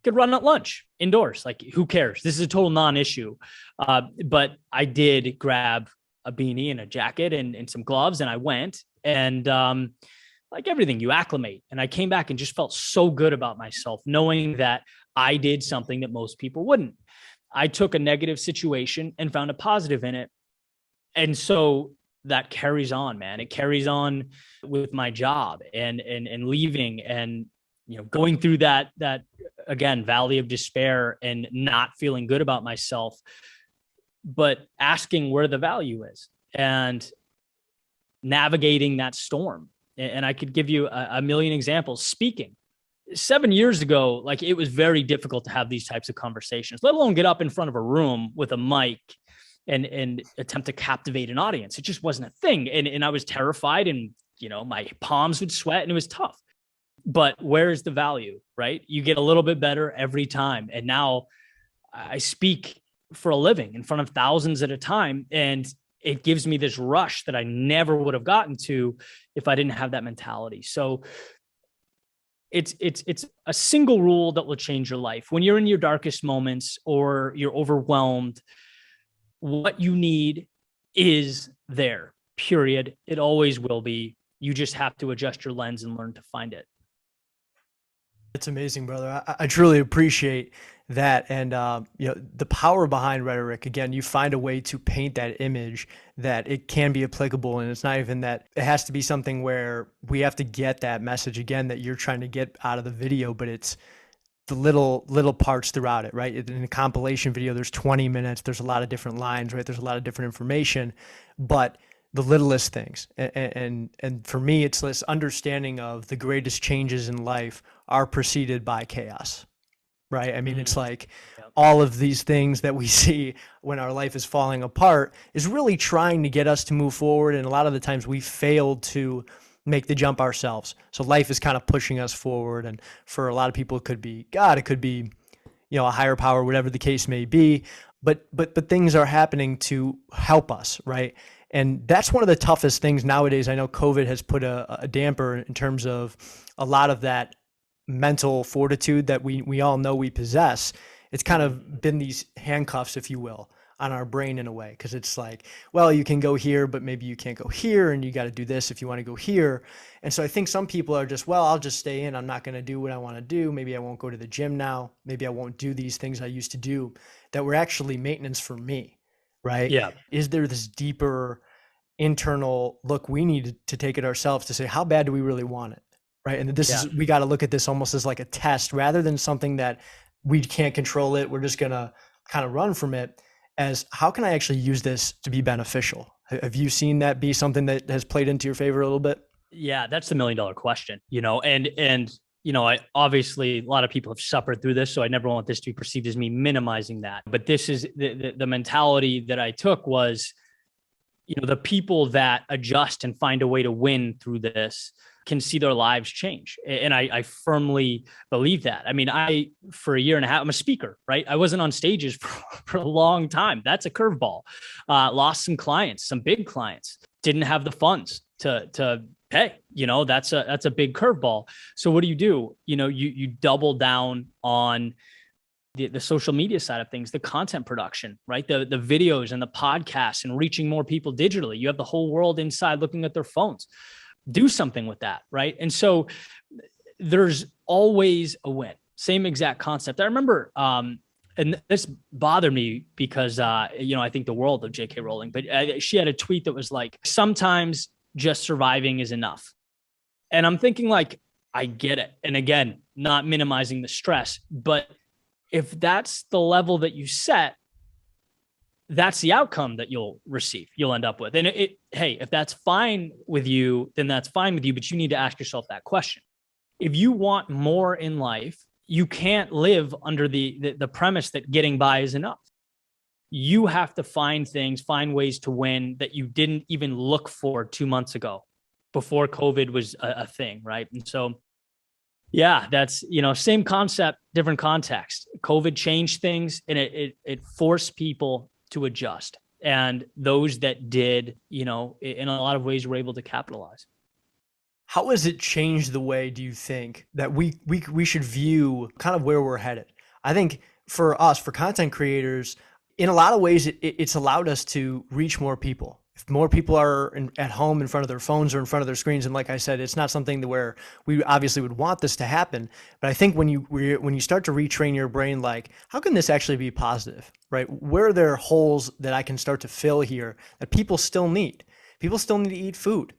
could run at lunch indoors. Like, who cares? This is a total non-issue. But I did grab a beanie and a jacket and some gloves, and I went, and like everything, you acclimate. And I came back and just felt so good about myself, knowing that I did something that most people wouldn't. I took a negative situation and found a positive in it. And so that carries on, man. It carries on with my job and leaving and, going through that again, valley of despair and not feeling good about myself, but asking where the value is and navigating that storm. And I could give you a million examples. Speaking 7 years ago, like, it was very difficult to have these types of conversations, let alone get up in front of a room with a mic and attempt to captivate an audience. It just wasn't a thing. And I was terrified, and, my palms would sweat, and it was tough. But where is the value, right? You get a little bit better every time. And now I speak for a living in front of thousands at a time. And it gives me this rush that I never would have gotten to if I didn't have that mentality. So it's a single rule that will change your life. When you're in your darkest moments or you're overwhelmed, what you need is there, period. It always will be. You just have to adjust your lens and learn to find it. It's amazing, brother. I truly appreciate that. And, the power behind rhetoric, again, you find a way to paint that image that it can be applicable. And it's not even that it has to be something where we have to get that message again that you're trying to get out of the video, but it's the little parts throughout it, right? In a compilation video, there's 20 minutes. There's a lot of different lines, right? There's a lot of different information, but the littlest things. And for me, it's this understanding of the greatest changes in life are preceded by chaos, right? I mean, it's like all of these things that we see when our life is falling apart is really trying to get us to move forward. And a lot of the times we failed to make the jump ourselves. So life is kind of pushing us forward. And for a lot of people, it could be God, it could be, a higher power, whatever the case may be. But things are happening to help us, right? And that's one of the toughest things nowadays. I know COVID has put a damper in terms of a lot of that mental fortitude that we all know we possess. It's kind of been these handcuffs, if you will, on our brain in a way, because it's like, well, you can go here, but maybe you can't go here, and you got to do this if you want to go here. And so I think some people are just, well, I'll just stay in. I'm not going to do what I want to do. Maybe I won't go to the gym now. Maybe I won't do these things I used to do that were actually maintenance for me, right? Yeah. Is there this deeper internal look we need to take it ourselves to say, how bad do we really want it? Right. And this is, we got to look at this almost as like a test rather than something that we can't control it. We're just going to kind of run from it as how can I actually use this to be beneficial? Have you seen that be something that has played into your favor a little bit? Yeah, that's the $1 million question, and I obviously a lot of people have suffered through this, so I never want this to be perceived as me minimizing that. But this is the mentality that I took was, the people that adjust and find a way to win through this can see their lives change. And I firmly believe that. I mean, for a year and a half, I'm a speaker, right? I wasn't on stages for a long time. That's a curveball. Lost some clients, some big clients, didn't have the funds to pay, that's a big curveball. So what do? You double down on the social media side of things, the content production, right? The videos and the podcasts and reaching more people digitally. You have the whole world inside looking at their phones. Do something with that, right? And so there's always a win. Same exact concept. I remember, and this bothered me because, I think the world of J.K. Rowling, but she had a tweet that was like, sometimes just surviving is enough. And I'm thinking like, I get it. And again, not minimizing the stress, but if that's the level that you set, that's the outcome that you'll end up with. And hey, if that's fine with you, then that's fine with you, but you need to ask yourself that question. If you want more in life, you can't live under the premise that getting by is enough. You have to find ways to win that you didn't even look for 2 months ago before COVID was a thing, right? And so, yeah, that's, same concept, different context. COVID changed things and it forced people to adjust. And those that did, in a lot of ways were able to capitalize. How has it changed the way, do you think, that we should view kind of where we're headed? I think for us, for content creators, in a lot of ways, it's allowed us to reach more people. If more people are at home in front of their phones or in front of their screens, and like I said, it's not something where we obviously would want this to happen. But I think when you start to retrain your brain, like, how can this actually be positive, right? Where are there holes that I can start to fill here that people still need? People still need to eat food.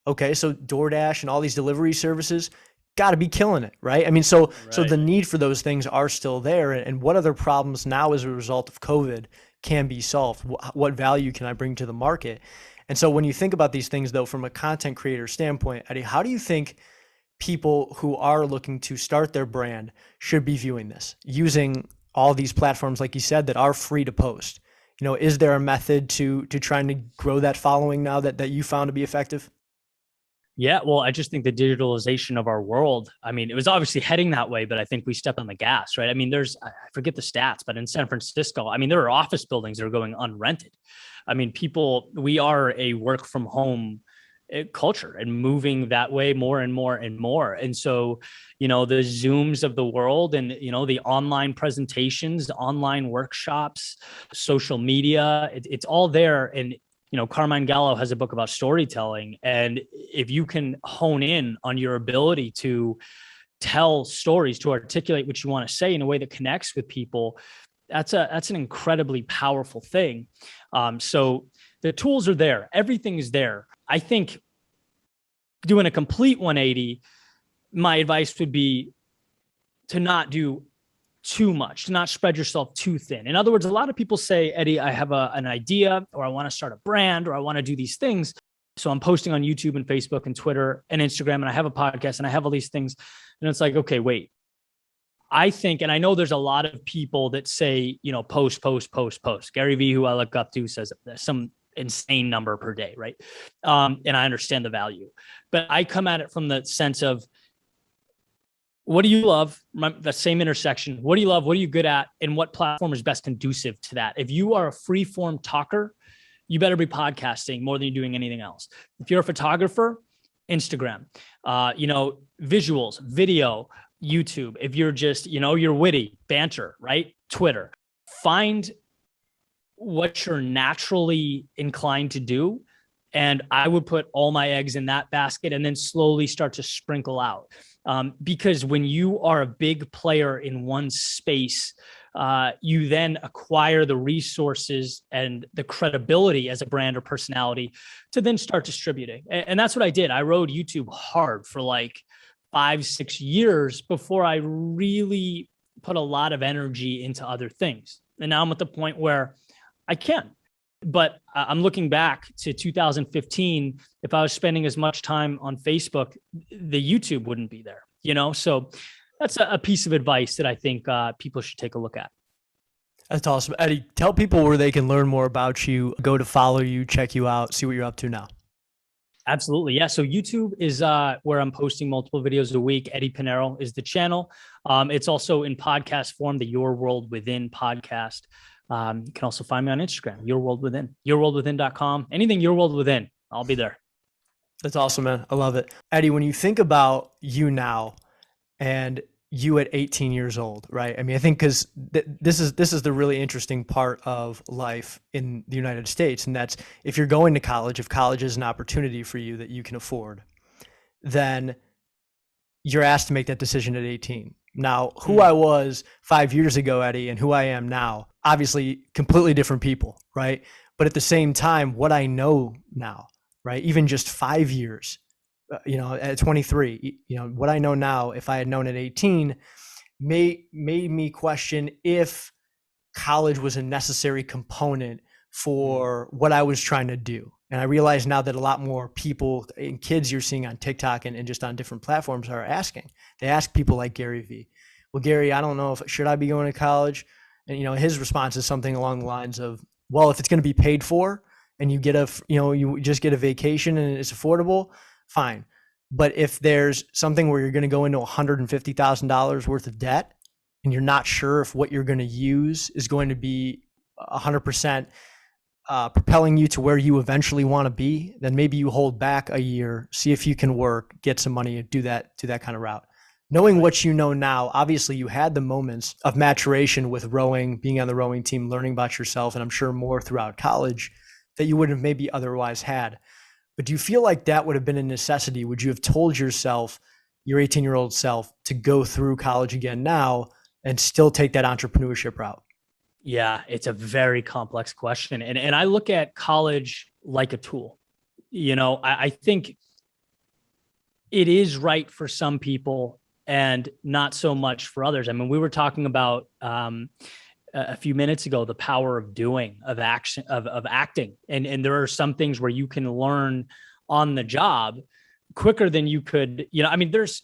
Okay, so DoorDash and all these delivery services got to be killing it, right? I mean, so the need for those things are still there. And what other problems now as a result of COVID can be solved? What value can I bring to the market? And so when you think about these things, though, from a content creator standpoint, Eddie, how do you think people who are looking to start their brand should be viewing this, using all these platforms, like you said, that are free to post? You know, is there a method to trying to grow that following now that you found to be effective? Yeah, well, I just think the digitalization of our world, I mean, it was obviously heading that way, but I think we stepped on the gas, right? I mean, I forget the stats, but in San Francisco, I mean, there are office buildings that are going unrented. I mean, we are a work from home culture and moving that way more and more and more. And so, the Zooms of the world and, the online presentations, online workshops, social media, it's all there. And Carmine Gallo has a book about storytelling. And if you can hone in on your ability to tell stories, to articulate what you want to say in a way that connects with people, that's an incredibly powerful thing. So the tools are there. Everything is there. I think doing a complete 180, my advice would be to not do too much, to not spread yourself too thin. In other words, a lot of people say, Eddie, I have an idea, or I want to start a brand, or I want to do these things. So I'm posting on YouTube and Facebook and Twitter and Instagram, and I have a podcast and I have all these things. And it's like, okay, wait. I think, and I know there's a lot of people that say, post. Gary Vee, who I look up to, says some insane number per day, right? And I understand the value. But I come at it from the sense of, what do you love? The same intersection. What do you love? What are you good at? And what platform is best conducive to that? If you are a free form talker, you better be podcasting more than you're doing anything else. If you're a photographer, Instagram, visuals, video, YouTube. If you're just, you're witty, banter, right? Twitter. Find what you're naturally inclined to do. And I would put all my eggs in that basket and then slowly start to sprinkle out. Because when you are a big player in one space, you then acquire the resources and the credibility as a brand or personality to then start distributing. And that's what I did. I rode YouTube hard for like 5-6 years before I really put a lot of energy into other things. And now I'm at the point where I can. But I'm looking back to 2015. If I was spending as much time on Facebook, the YouTube wouldn't be there, So that's a piece of advice that I think people should take a look at. That's awesome. Eddie, tell people where they can learn more about you, go to follow you, check you out, see what you're up to now. Absolutely. Yeah. So YouTube is where I'm posting multiple videos a week. Eddie Pinero is the channel. It's also in podcast form, the Your World Within podcast. You can also find me on Instagram, Your World Within, yourworldwithin.com. Anything Your World Within, I'll be there. That's awesome, man. I love it. Eddie, when you think about you now and you at 18 years old, right? I mean, I think because this is the really interesting part of life in the United States. And that's if you're going to college, if college is an opportunity for you that you can afford, then you're asked to make that decision at 18. Now, who I was 5 years ago, Eddie, and who I am now, obviously completely different people, right? But at the same time, what I know now, right? Even just 5 years, at 23, what I know now, if I had known at 18, made me question if college was a necessary component for what I was trying to do. And I realize now that a lot more people and kids you're seeing on TikTok and just on different platforms are asking. They ask people like Gary Vee, well, Gary, I don't know should I be going to college? And, his response is something along the lines of, well, if it's going to be paid for and you get you just get a vacation and it's affordable, fine. But if there's something where you're going to go into $150,000 worth of debt and you're not sure if what you're going to use is going to be 100% propelling you to where you eventually want to be, then maybe you hold back a year, see if you can work, get some money, and do that kind of route. Knowing Right. what you know now, obviously you had the moments of maturation with rowing, being on the rowing team, learning about yourself, and I'm sure more throughout college that you wouldn't have maybe otherwise had. But do you feel like that would have been a necessity? Would you have told yourself, your 18-year-old self, to go through college again now and still take that entrepreneurship route? Yeah, it's a very complex question. And I look at college like a tool. I think it is right for some people and not so much for others. I mean, we were talking about a few minutes ago the power of doing, of action, of acting, and there are some things where you can learn on the job quicker than you could. I mean, there's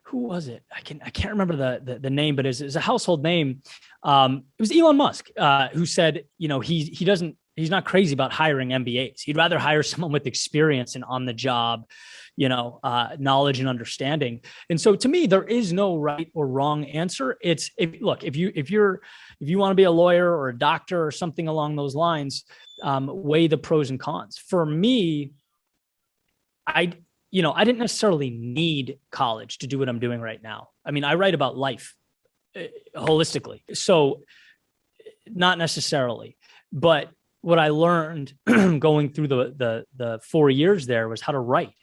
who was it? I can't remember the name, but it's a household name. It was Elon Musk who said, he's not crazy about hiring MBAs. He'd rather hire someone with experience and on the job, knowledge and understanding. And so to me, there is no right or wrong answer. If you want to be a lawyer or a doctor or something along those lines, weigh the pros and cons. For me, I didn't necessarily need college to do what I'm doing right now. I mean, I write about life holistically. So not necessarily, but what I learned going through the 4 years there was how to write.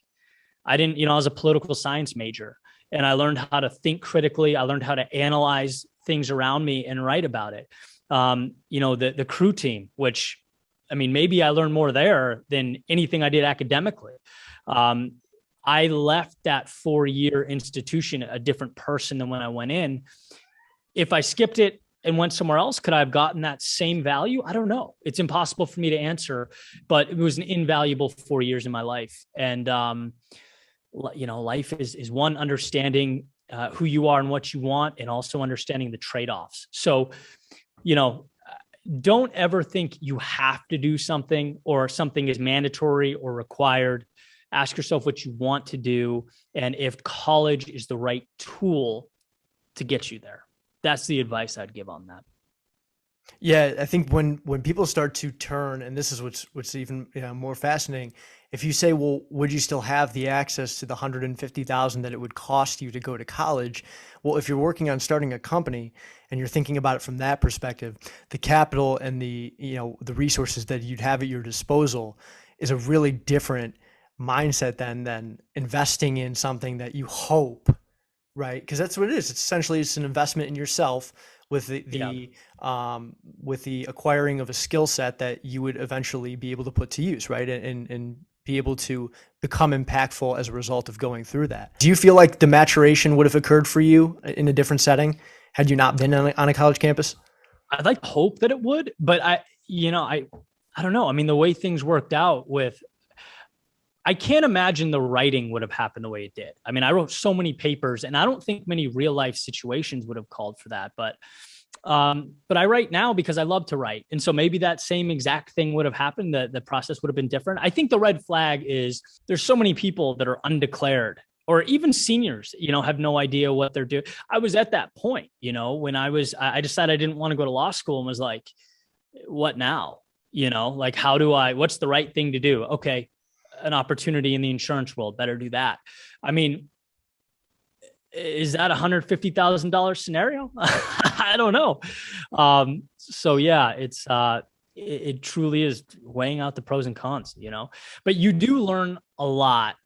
I was a political science major and I learned how to think critically. I learned how to analyze things around me and write about it. The crew team, which, I mean, maybe I learned more there than anything I did academically. I left that 4-year institution a different person than when I went in. If I skipped it and went somewhere else, could I have gotten that same value? I don't know. It's impossible for me to answer, but it was an invaluable 4 years in my life. And, life is one, understanding who you are and what you want, and also understanding the trade-offs. So, don't ever think you have to do something or something is mandatory or required. Ask yourself what you want to do and if college is the right tool to get you there. That's the advice I'd give on that. Yeah, I think when people start to turn, and this is what's even more fascinating, if you say, well, would you still have the access to the 150,000 that it would cost you to go to college? Well, if you're working on starting a company and you're thinking about it from that perspective, the capital and the resources that you'd have at your disposal is a really different mindset than investing in something that you hope, right? Because that's what it is. It's an investment in yourself with with the acquiring of a skill set that you would eventually be able to put to use, right? And be able to become impactful as a result of going through that. Do you feel like the maturation would have occurred for you in a different setting had you not been on a college campus? I'd like to hope that it would, but I don't know. I mean, the way things worked out I can't imagine the writing would have happened the way it did. I mean, I wrote so many papers and I don't think many real life situations would have called for that, but I write now because I love to write. And so maybe that same exact thing would have happened. The process would have been different. I think the red flag is there's so many people that are undeclared, or even seniors, have no idea what they're doing. I was at that point, when I decided I didn't want to go to law school and was like, what now? Like, what's the right thing to do? Okay, an opportunity in the insurance world, better do that. I mean, is that $150,000 scenario? I don't know. So yeah, it truly is weighing out the pros and cons, but you do learn a lot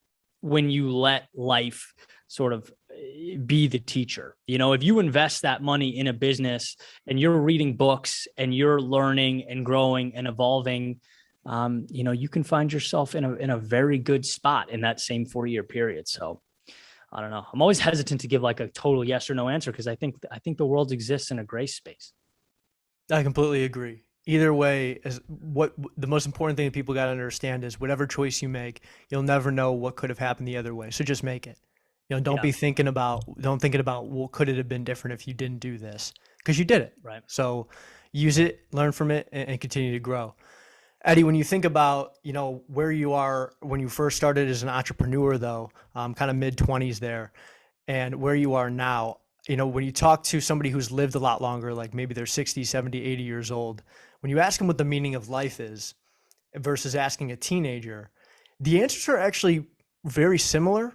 when you let life sort of be the teacher. If you invest that money in a business and you're reading books and you're learning and growing and evolving, you can find yourself in a very good spot in that same 4-year period. So I don't know. I'm always hesitant to give like a total yes or no answer because I think the world exists in a gray space. I completely agree. Either way, is what the most important thing that people got to understand is whatever choice you make, you'll never know what could have happened the other way. So just make it. Don't be thinking about well, could it have been different if you didn't do this? Because you did it. Right. So use it, learn from it, and continue to grow. Eddie, when you think about, where you are when you first started as an entrepreneur, though, kind of mid-20s there, and where you are now, when you talk to somebody who's lived a lot longer, like maybe they're 60, 70, 80 years old, when you ask them what the meaning of life is versus asking a teenager, the answers are actually very similar,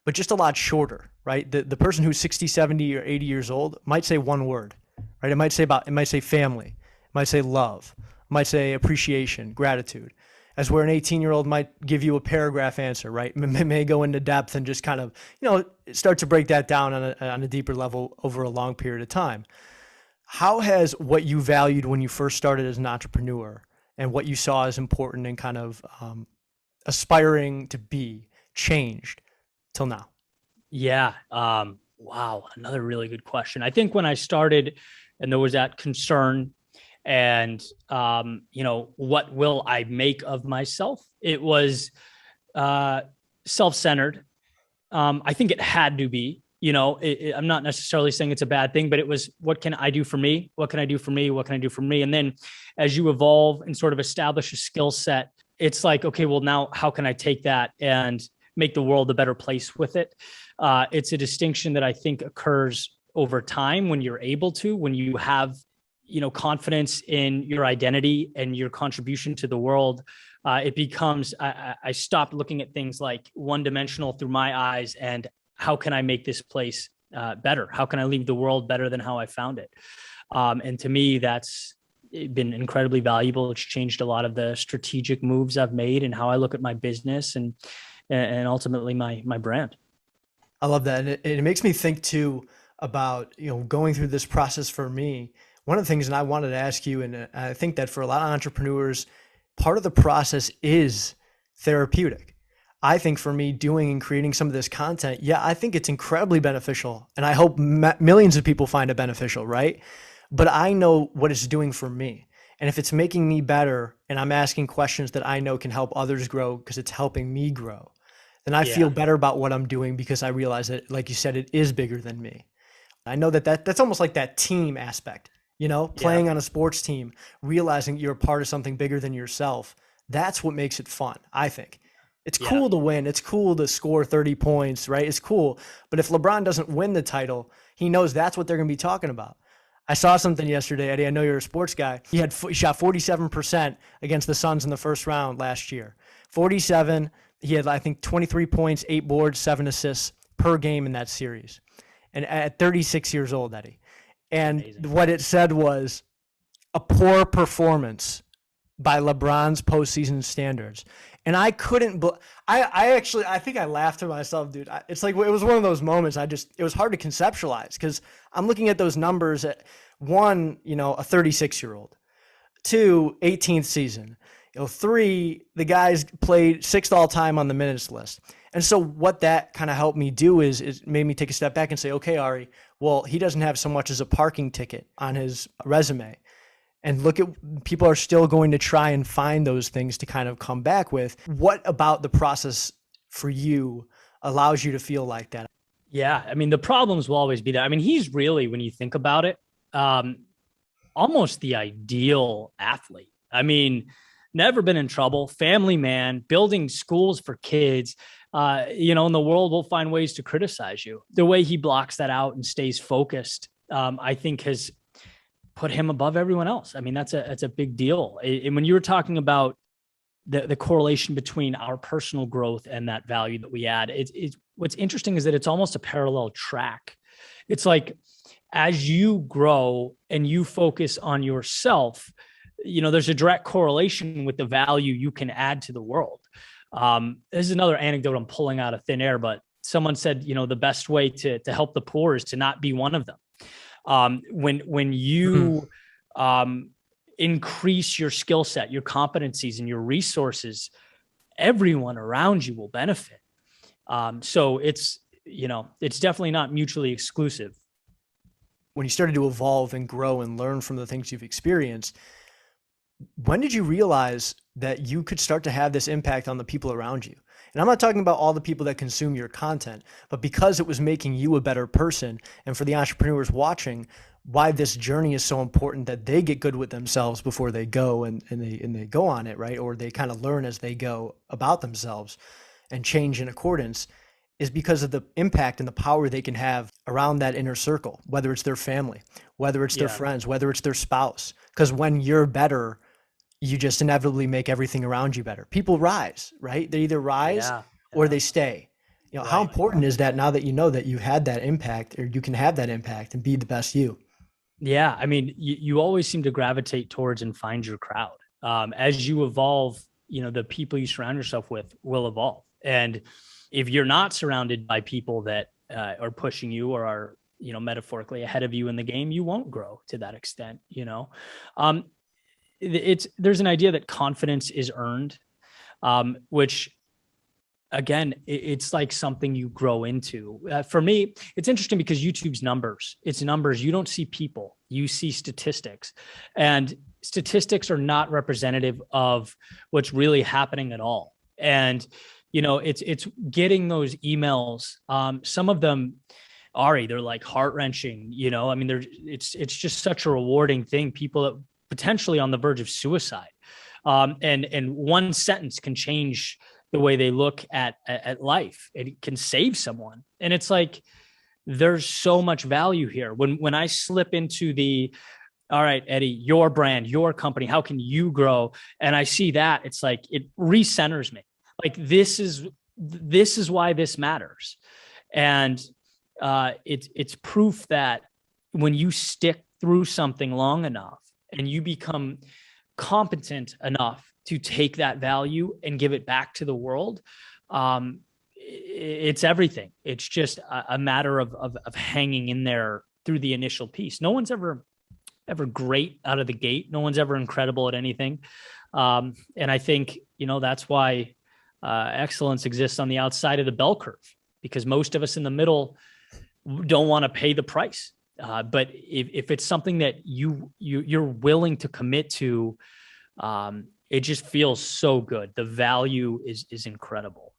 but just a lot shorter. right? The person who's 60, 70, or 80 years old might say one word, right? It might say family, it might say love, it might say appreciation, gratitude. As where an 18-year-old might give you a paragraph answer, right? May go into depth and just kind of, start to break that down on a deeper level over a long period of time. How has what you valued when you first started as an entrepreneur and what you saw as important and kind of aspiring to be changed till now? Yeah. Wow. Another really good question. I think when I started and there was that concern and, what will I make of myself? It was self-centered. I think it had to be, I'm not necessarily saying it's a bad thing, but it was, what can I do for me? What can I do for me? What can I do for me? And then as you evolve and sort of establish a skill set, it's like, okay, well, now how can I take that and make the world a better place with it? It's a distinction that I think occurs over time when you're able to, when you have, confidence in your identity and your contribution to the world. It becomes, I stopped looking at things like one-dimensional through my eyes and how can I make this place better? How can I leave the world better than how I found it? And to me, that's been incredibly valuable. It's changed a lot of the strategic moves I've made and how I look at my business and ultimately my brand. I love that. And it makes me think too about, going through this process for me. One of the things that I wanted to ask you, and I think that for a lot of entrepreneurs, part of the process is therapeutic. I think for me, doing and creating some of this content, I think it's incredibly beneficial. And I hope millions of people find it beneficial, right? But I know what it's doing for me. And if it's making me better and I'm asking questions that I know can help others grow because it's helping me grow, then I feel better about what I'm doing because I realize that, like you said, it is bigger than me. I know that's almost like that team aspect, playing on a sports team, realizing you're a part of something bigger than yourself. That's what makes it fun, I think. It's cool to win. It's cool to score 30 points, right? It's cool. But if LeBron doesn't win the title, he knows that's what they're going to be talking about. I saw something yesterday, Eddie. I know you're a sports guy. He shot 47% against the Suns in the first round last year. 47. He had, I think, 23 points, 8 boards, 7 assists per game in that series. And at 36 years old, Eddie. And amazing. What it said was a poor performance by LeBron's postseason standards. And I couldn't, I think I laughed to myself, dude. It's like, it was one of those moments. It was hard to conceptualize because I'm looking at those numbers at one, a 36-year-old, 2, 18th season, 3, the guys played 6th all time on the minutes list. And so what that kind of helped me do is made me take a step back and say, okay, Ari, well, he doesn't have so much as a parking ticket on his resume. And look at, people are still going to try and find those things to kind of come back with. What about the process for you allows you to feel like that? Yeah. I mean, the problems will always be there. I mean, he's really, when you think about it, almost the ideal athlete. I mean, never been in trouble, family man, building schools for kids, and the world will find ways to criticize you. The way he blocks that out and stays focused, I think has put him above everyone else. I mean, that's a big deal. And when you were talking about the correlation between our personal growth and that value that we add, it's what's interesting is that it's almost a parallel track. It's like, as you grow and you focus on yourself, there's a direct correlation with the value you can add to the world. This is another anecdote I'm pulling out of thin air, but someone said, the best way to help the poor is to not be one of them. When you increase your skill set, your competencies, and your resources, everyone around you will benefit. So it's definitely not mutually exclusive. When you started to evolve and grow and learn from the things you've experienced, when did you realize that you could start to have this impact on the people around you? And I'm not talking about all the people that consume your content, but because it was making you a better person, and for the entrepreneurs watching, why this journey is so important that they get good with themselves before they go and they go on it, right? Or they kind of learn as they go about themselves and change in accordance, is because of the impact and the power they can have around that inner circle, whether it's their family, whether it's their friends, whether it's their spouse. Because when you're better, you just inevitably make everything around you better. People rise, right? They either rise or they stay. how Right. important is that now that you know that you had that impact, or you can have that impact and be the best you? Yeah. I mean, you always seem to gravitate towards and find your crowd. As you evolve, the people you surround yourself with will evolve. And if you're not surrounded by people that are pushing you or are, metaphorically ahead of you in the game, you won't grow to that extent. Um, there's an idea that confidence is earned, which again, it's like something you grow into. For me, it's interesting because YouTube's numbers, it's numbers. You don't see people, you see statistics, and statistics are not representative of what's really happening at all. And, it's getting those emails. Some of them, Ari, they're like heart wrenching, I mean, it's just such a rewarding thing. People potentially on the verge of suicide. And one sentence can change the way they look at life. It can save someone. And it's like, there's so much value here. When I slip into the, all right, Eddie, your brand, your company, how can you grow? And I see that, it's like, it recenters me. Like, this is why this matters. And it's proof that when you stick through something long enough and you become competent enough to take that value and give it back to the world, it's everything. It's just a matter of hanging in there through the initial piece. No one's ever great out of the gate. No one's ever incredible at anything. And I think, that's why excellence exists on the outside of the bell curve, because most of us in the middle don't want to pay the price. But if it's something that you're willing to commit to, it just feels so good. The value is incredible.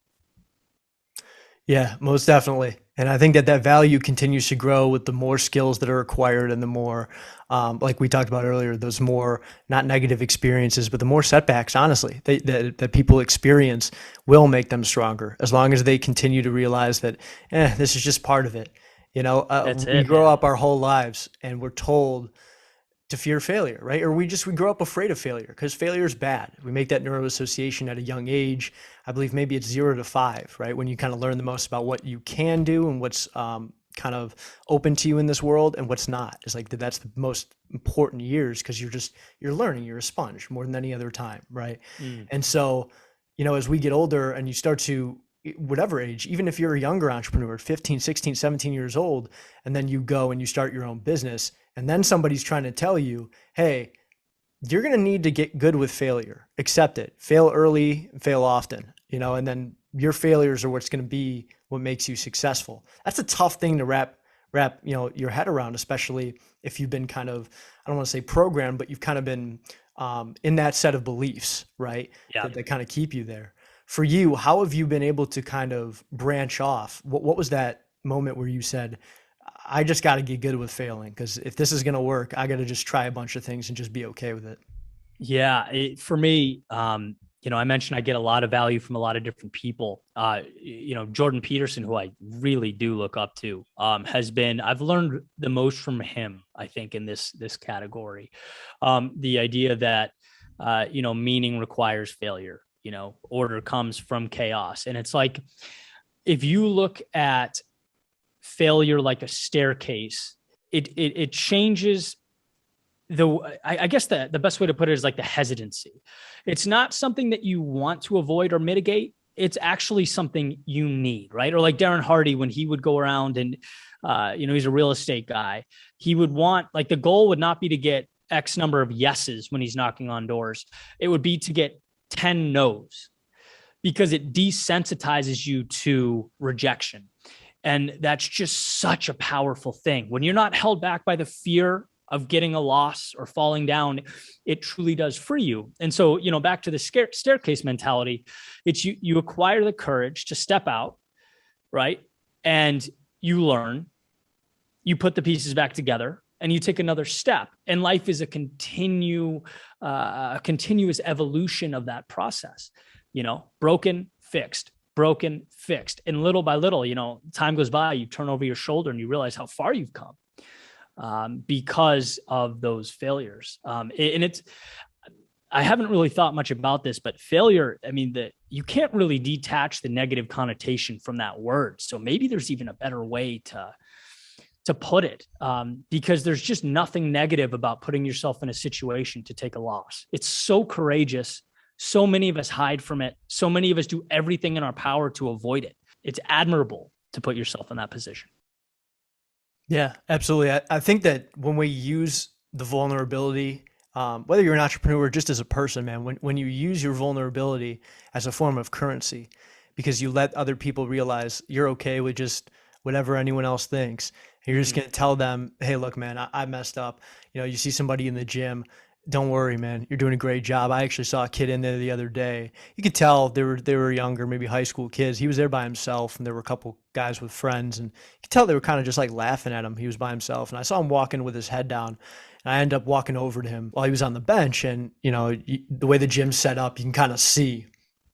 Yeah, most definitely. And I think that value continues to grow with the more skills that are acquired, and the more, like we talked about earlier, those more not negative experiences, but the more setbacks, honestly, that people experience will make them stronger, as long as they continue to realize that, this is just part of it. That's We it, grow man. up our whole lives and we're told to fear failure, right? Or we grow up afraid of failure because failure is bad. We make that neuroassociation at a young age. I believe maybe it's 0 to 5, right? When you kind of learn the most about what you can do and what's kind of open to you in this world and what's not. It's like that's the most important years, because you're learning. You're a sponge more than any other time, right? Mm. And so, as we get older and you start to, whatever age, even if you're a younger entrepreneur, 15, 16, 17 years old, and then you go and you start your own business, and then somebody's trying to tell you, hey, you're going to need to get good with failure. Accept it. Fail early, fail often, and then your failures are what's going to be what makes you successful. That's a tough thing to wrap, your head around, especially if you've been kind of, I don't want to say programmed, but you've kind of been in that set of beliefs, right? Yeah. That kind of keep you there. For you, how have you been able to kind of branch off? What was that moment where you said, I just got to get good with failing, because if this is going to work, I got to just try a bunch of things and just be okay with it? Yeah. For me, I mentioned I get a lot of value from a lot of different people. Jordan Peterson, who I really do look up to, I've learned the most from him, I think, in this category. The idea that, meaning requires failure, order comes from chaos. And it's like, if you look at failure like a staircase, it changes I guess the best way to put it is like the hesitancy. It's not something that you want to avoid or mitigate. It's actually something you need, right? Or like Darren Hardy, when he would go around and, he's a real estate guy. He would want, like, the goal would not be to get X number of yeses when he's knocking on doors. It would be to get 10 no's, because it desensitizes you to rejection. And that's just such a powerful thing. When you're not held back by the fear of getting a loss or falling down, it truly does free you. And so, back to the staircase mentality, it's you acquire the courage to step out, right? And you learn, you put the pieces back together, and you take another step. And life is a continuous evolution of that process. Broken, fixed, broken, fixed. And little by little, time goes by, you turn over your shoulder and you realize how far you've come. Because of those failures. And I haven't really thought much about this, but failure, I mean, you can't really detach the negative connotation from that word. So maybe there's even a better way to put it, because there's just nothing negative about putting yourself in a situation to take a loss. It's so courageous. So many of us hide from it. So many of us do everything in our power to avoid it. It's admirable to put yourself in that position. Yeah, absolutely. I think that when we use the vulnerability, whether you're an entrepreneur or just as a person, man, when you use your vulnerability as a form of currency, because you let other people realize you're okay with just whatever anyone else thinks. You're just going to tell them, hey, look, man, I messed up. You see somebody in the gym, don't worry, man, you're doing a great job. I actually saw a kid in there the other day. You could tell they were younger, maybe high school kids. He was there by himself, and there were a couple guys with friends, and you could tell they were kind of just like laughing at him. He was by himself, and I saw him walking with his head down. And I ended up walking over to him while he was on the bench, and the way the gym's set up, you can kind of see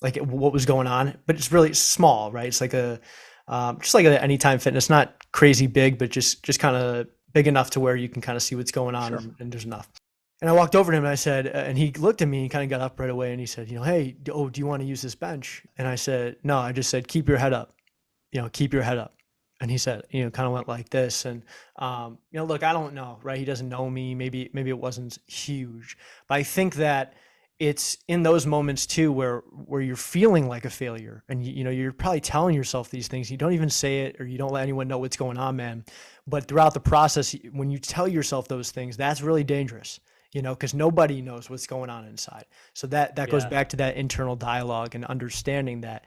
like what was going on, but it's really small, right? It's like just like a Anytime Fitness, not crazy big, but just kind of big enough to where you can kind of see what's going on. Sure. And there's enough. And I walked over to him and I said, and he looked at me and kind of got up right away and he said, hey, do you want to use this bench? And I said, no, I just said, keep your head up, keep your head up. And he said, kind of went like this. And, look, I don't know, right? He doesn't know me. Maybe it wasn't huge, but I think that it's in those moments too, where you're feeling like a failure and you're probably telling yourself these things. You don't even say it, or you don't let anyone know what's going on, man. But throughout the process, when you tell yourself those things, that's really dangerous. Because nobody knows what's going on inside. So that goes back to that internal dialogue and understanding that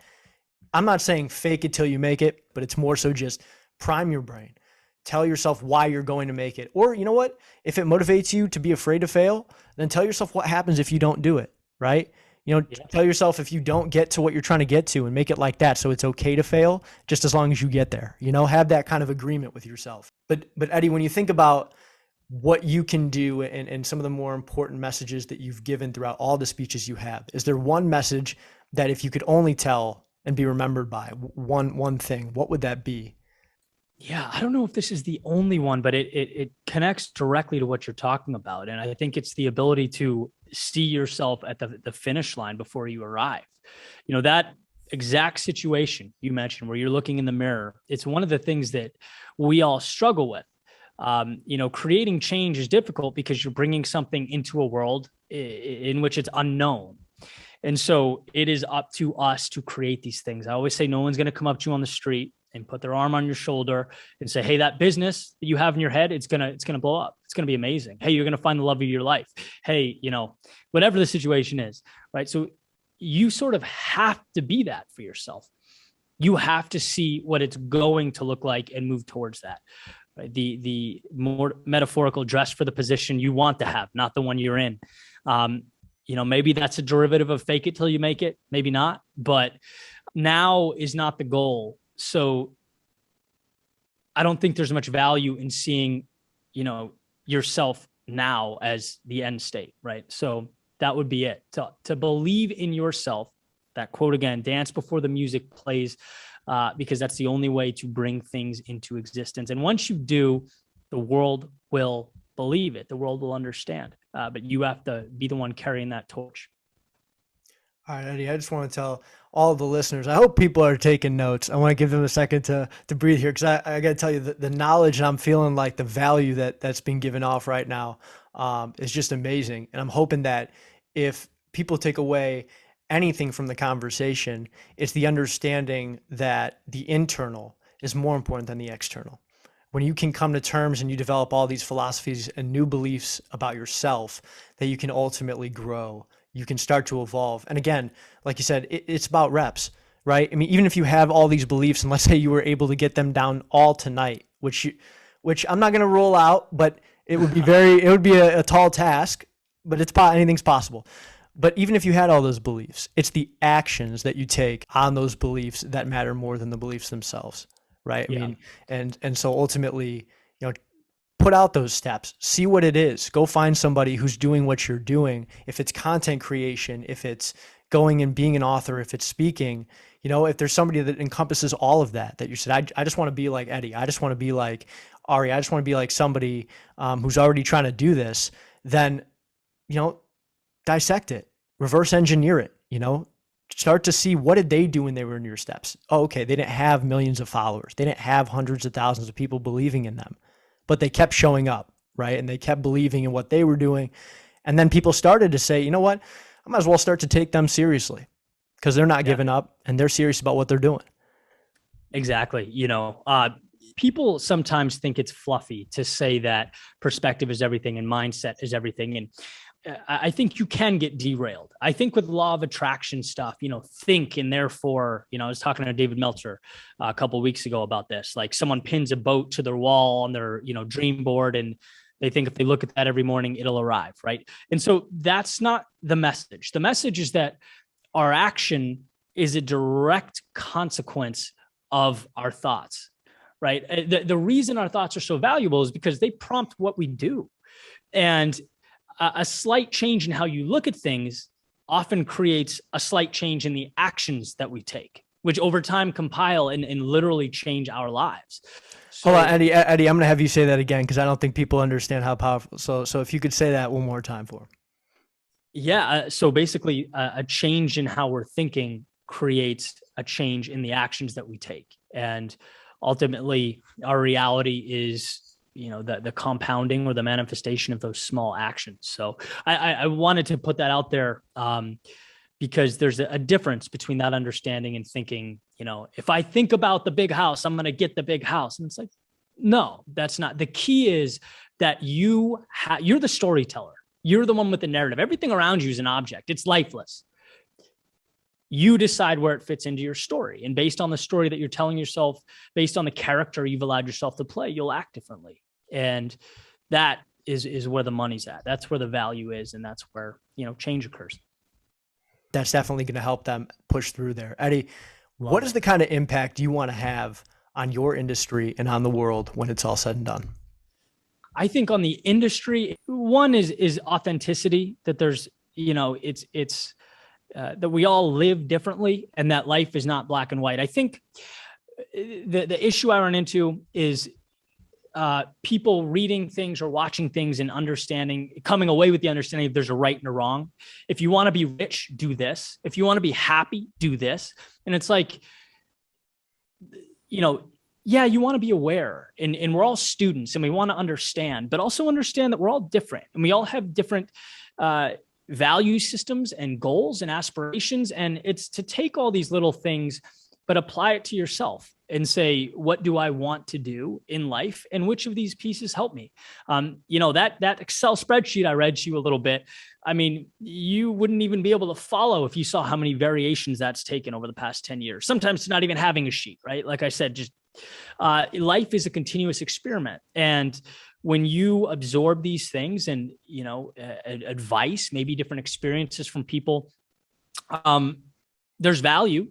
I'm not saying fake it till you make it, but it's more so just prime your brain. Tell yourself why you're going to make it. Or you know what? If it motivates you to be afraid to fail, then tell yourself what happens if you don't do it, right? Tell yourself if you don't get to what you're trying to get to, and make it like that. So it's okay to fail just as long as you get there, have that kind of agreement with yourself. But Eddie, when you think about what you can do and some of the more important messages that you've given throughout all the speeches you have, is there one message that if you could only tell and be remembered by, one thing, what would that be? Yeah, I don't know if this is the only one, but it connects directly to what you're talking about. And I think it's the ability to see yourself at the finish line before you arrive. That exact situation you mentioned where you're looking in the mirror, it's one of the things that we all struggle with. Creating change is difficult because you're bringing something into a world in which it's unknown. And so it is up to us to create these things. I always say no one's going to come up to you on the street and put their arm on your shoulder and say, hey, that business that you have in your head, it's going to blow up. It's going to be amazing. Hey, you're going to find the love of your life. Hey, whatever the situation is, right? So you sort of have to be that for yourself. You have to see what it's going to look like and move towards that. Right? The more metaphorical dress for the position you want to have, not the one you're in. Maybe that's a derivative of fake it till you make it, maybe not, but now is not the goal. So I don't think there's much value in seeing, yourself now as the end state, right? So that would be it. To believe in yourself, that quote again, dance before the music plays, because that's the only way to bring things into existence. And once you do, the world will believe it. The world will understand. But you have to be the one carrying that torch. All right, Eddie, I just want to tell all the listeners, I hope people are taking notes. I want to give them a second to breathe here, because I got to tell you the knowledge, and I'm feeling like the value that's being given off right now is just amazing. And I'm hoping that if people take away anything from the conversation, it's the understanding that the internal is more important than the external. When you can come to terms and you develop all these philosophies and new beliefs about yourself, that you can ultimately grow, you can start to evolve. And again, like you said, it's about reps, right? I mean, even if you have all these beliefs, and let's say you were able to get them down all tonight, which I'm not going to roll out, but it would be a tall task, but anything's possible. But even if you had all those beliefs, it's the actions that you take on those beliefs that matter more than the beliefs themselves, right? Yeah. I mean, and so ultimately, put out those steps, see what it is, go find somebody who's doing what you're doing. If it's content creation, if it's going and being an author, if it's speaking, if there's somebody that encompasses all of that you said, I just want to be like Eddie. I just want to be like Ari. I just want to be like somebody who's already trying to do this, then, dissect it, reverse engineer it, start to see what did they do when they were in your steps. Oh, okay. They didn't have millions of followers. They didn't have hundreds of thousands of people believing in them, but they kept showing up, right? And they kept believing in what they were doing. And then people started to say, you know what? I might as well start to take them seriously because they're not giving up and they're serious about what they're doing. Exactly. People sometimes think it's fluffy to say that perspective is everything and mindset is everything. And I think you can get derailed. I think with law of attraction stuff, think and therefore, I was talking to David Meltzer a couple of weeks ago about this. Like someone pins a boat to their wall on their, dream board, and they think if they look at that every morning, it'll arrive, right? And so that's not the message. The message is that our action is a direct consequence of our thoughts, right? The reason our thoughts are so valuable is because they prompt what we do. And a slight change in how you look at things often creates a slight change in the actions that we take, which over time compile and literally change our lives. So, hold on, Eddie, I'm going to have you say that again because I don't think people understand how powerful. So if you could say that one more time for them. Yeah. So basically, a change in how we're thinking creates a change in the actions that we take. And ultimately, our reality is the compounding or the manifestation of those small actions. So I wanted to put that out there because there's a difference between that understanding and thinking, if I think about the big house, I'm going to get the big house. And it's like, no, that's not. The key is that you're the storyteller. You're the one with the narrative. Everything around you is an object. It's lifeless. You decide where it fits into your story. And based on the story that you're telling yourself, based on the character you've allowed yourself to play, you'll act differently. And that is where the money's at. That's where the value is. And that's where, change occurs. That's definitely going to help them push through there. Eddie, what is the kind of impact you want to have on your industry and on the world when it's all said and done? I think on the industry, one is authenticity, that there's, it's that we all live differently and that life is not black and white. I think the issue I run into is people reading things or watching things and coming away with the understanding that there's a right and a wrong. If you want to be rich, do this. If you want to be happy, do this. And it's like, yeah, you want to be aware and we're all students and we want to understand, but also understand that we're all different and we all have different value systems and goals and aspirations. And it's to take all these little things, but apply it to yourself and say, what do I want to do in life? And which of these pieces help me? That Excel spreadsheet I read to you a little bit. I mean, you wouldn't even be able to follow if you saw how many variations that's taken over the past 10 years. Sometimes not even having a sheet, right? Like I said, just life is a continuous experiment. And when you absorb these things and, advice, maybe different experiences from people, there's value,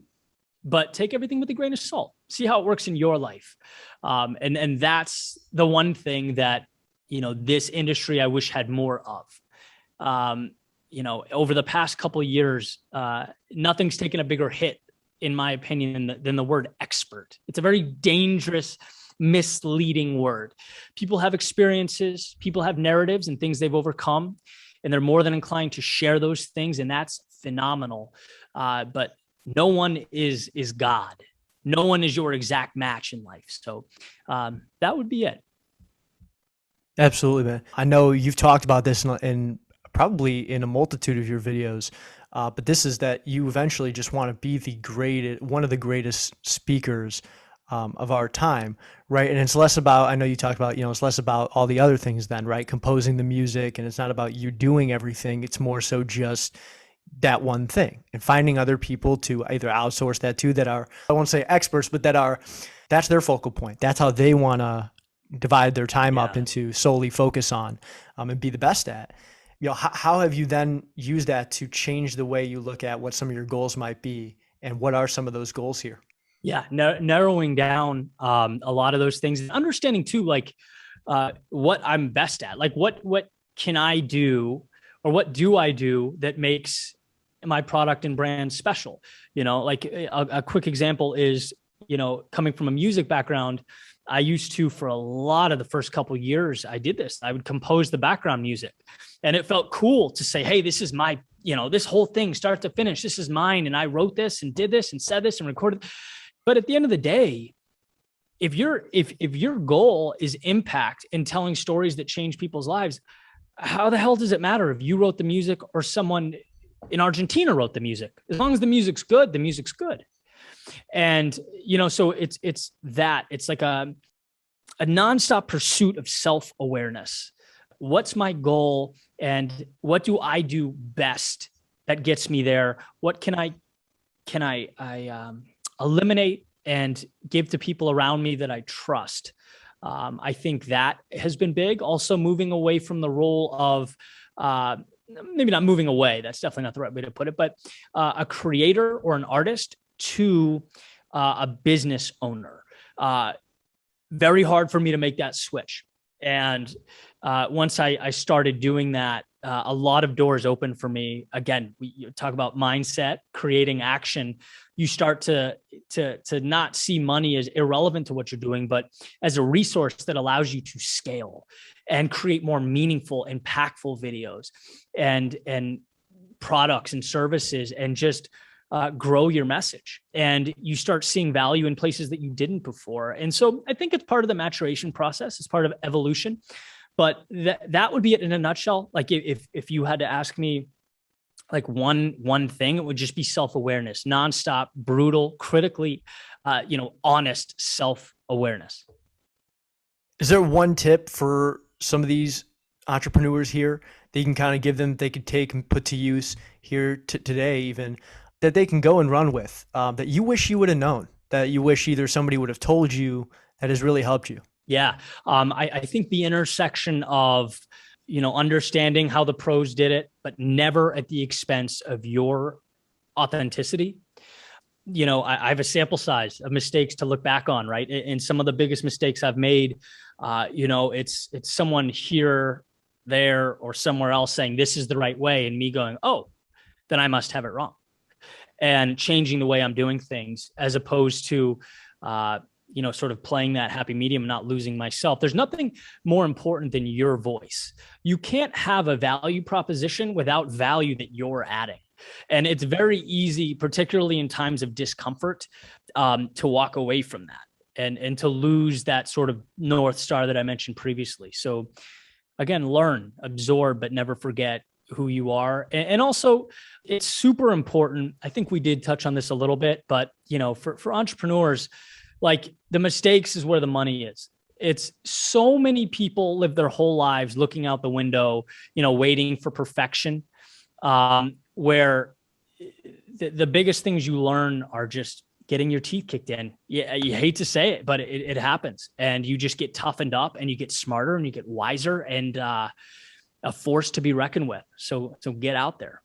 but take everything with a grain of salt. See how it works in your life. And that's the one thing that, this industry I wish had more of. Over the past couple of years, nothing's taken a bigger hit, in my opinion, than the word expert. It's a very dangerous, misleading word. People have experiences, people have narratives and things they've overcome, and they're more than inclined to share those things. And that's phenomenal. But no one is God. No one is your exact match in life. So that would be it. Absolutely, man. I know you've talked about this in probably in a multitude of your videos, but this is that you eventually just want to be one of the greatest speakers of our time, right? And it's less about, I know you talked about, it's less about all the other things then, right? Composing the music, and it's not about you doing everything. It's more so just that one thing and finding other people to either outsource that to that are, I won't say experts, but that's their focal point. That's how they want to divide their time up into solely focus on and be the best at. How have you then used that to change the way you look at what some of your goals might be, and what are some of those goals here? Yeah, narrowing down a lot of those things, and understanding too, like what I'm best at, like what can I do, or what do I do that makes my product and brand special? Like a quick example is, coming from a music background, I used to, for a lot of the first couple of years I did this, I would compose the background music. And it felt cool to say, hey, this is my, this whole thing start to finish, this is mine. And I wrote this and did this and said this and recorded. But at the end of the day, if your goal is impact and telling stories that change people's lives, how the hell does it matter if you wrote the music or someone in Argentina wrote the music? As long as the music's good, the music's good. And, so it's like a nonstop pursuit of self-awareness. What's my goal and what do I do best that gets me there? What can I eliminate and give to people around me that I trust? I think that has been big. Also moving away from the role of, maybe not moving away, that's definitely not the right way to put it, but a creator or an artist to a business owner. Very hard for me to make that switch. And once I started doing that, a lot of doors open for me. Again, you talk about mindset, creating action. You start to not see money as irrelevant to what you're doing, but as a resource that allows you to scale and create more meaningful, impactful videos and products and services, and just grow your message. And you start seeing value in places that you didn't before. And so I think it's part of the maturation process. It's part of evolution. But that would be it in a nutshell. Like if you had to ask me like one thing, it would just be self-awareness, nonstop, brutal, critically, honest self-awareness. Is there one tip for some of these entrepreneurs here that you can kind of give them, they could take and put to use here today, even that they can go and run with, that you wish you would have known, that you wish either somebody would have told you, that has really helped you? Yeah. I think the intersection of, understanding how the pros did it, but never at the expense of your authenticity. I have a sample size of mistakes to look back on, right? And some of the biggest mistakes I've made, it's someone here, there, or somewhere else saying this is the right way, and me going, oh, then I must have it wrong, and changing the way I'm doing things, as opposed to, sort of playing that happy medium, not losing myself. There's nothing more important than your voice. You can't have a value proposition without value that you're adding. And it's very easy, particularly in times of discomfort, to walk away from that and to lose that sort of North Star that I mentioned previously. So again, learn, absorb, but never forget who you are. And also, it's super important. I think we did touch on this a little bit, but for entrepreneurs, like, the mistakes is where the money is. It's so many people live their whole lives looking out the window, waiting for perfection, where the biggest things you learn are just getting your teeth kicked in. Yeah, you hate to say it, but it happens. And you just get toughened up and you get smarter and you get wiser and a force to be reckoned with. So get out there.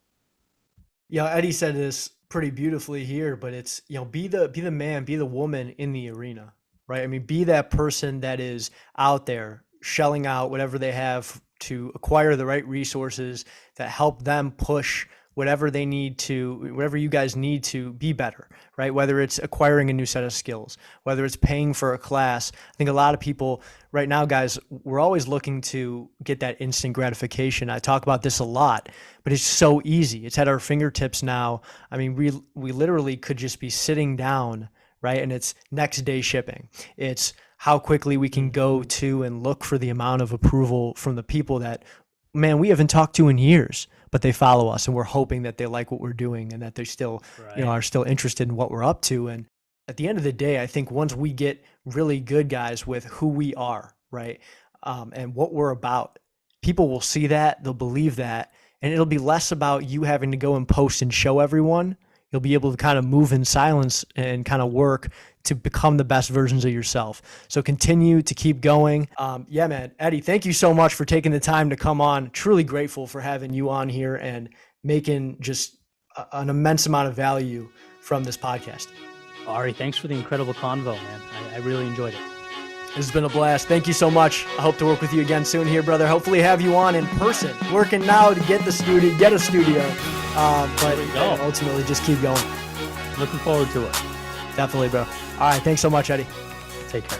Yeah, Eddie said this pretty beautifully here, but it's, be the man, be the woman in the arena, right? I mean, be that person that is out there shelling out whatever they have to acquire the right resources that help them push whatever they need to, whatever you guys need to be better, right? Whether it's acquiring a new set of skills, whether it's paying for a class. I think a lot of people right now, guys, we're always looking to get that instant gratification. I talk about this a lot, but it's so easy. It's at our fingertips now. I mean, we literally could just be sitting down, right? And it's next day shipping. It's how quickly we can go to and look for the amount of approval from the people that, man, we haven't talked to in years, but they follow us and we're hoping that they like what we're doing and that they still, are still interested in what we're up to. And at the end of the day, I think once we get really good, guys, with who we are, right, and what we're about, people will see that, they'll believe that, and it'll be less about you having to go and post and show everyone. You'll be able to kind of move in silence and kind of work to become the best versions of yourself. So continue to keep going. Yeah, man. Eddie, thank you so much for taking the time to come on. Truly grateful for having you on here and making just an immense amount of value from this podcast. Ari, thanks for the incredible convo, man. I really enjoyed it. This has been a blast. Thank you so much. I hope to work with you again soon here, brother. Hopefully have you on in person. Working now to get a studio. But ultimately just keep going. Looking forward to it. Definitely, bro. All right. Thanks so much, Eddie. Take care.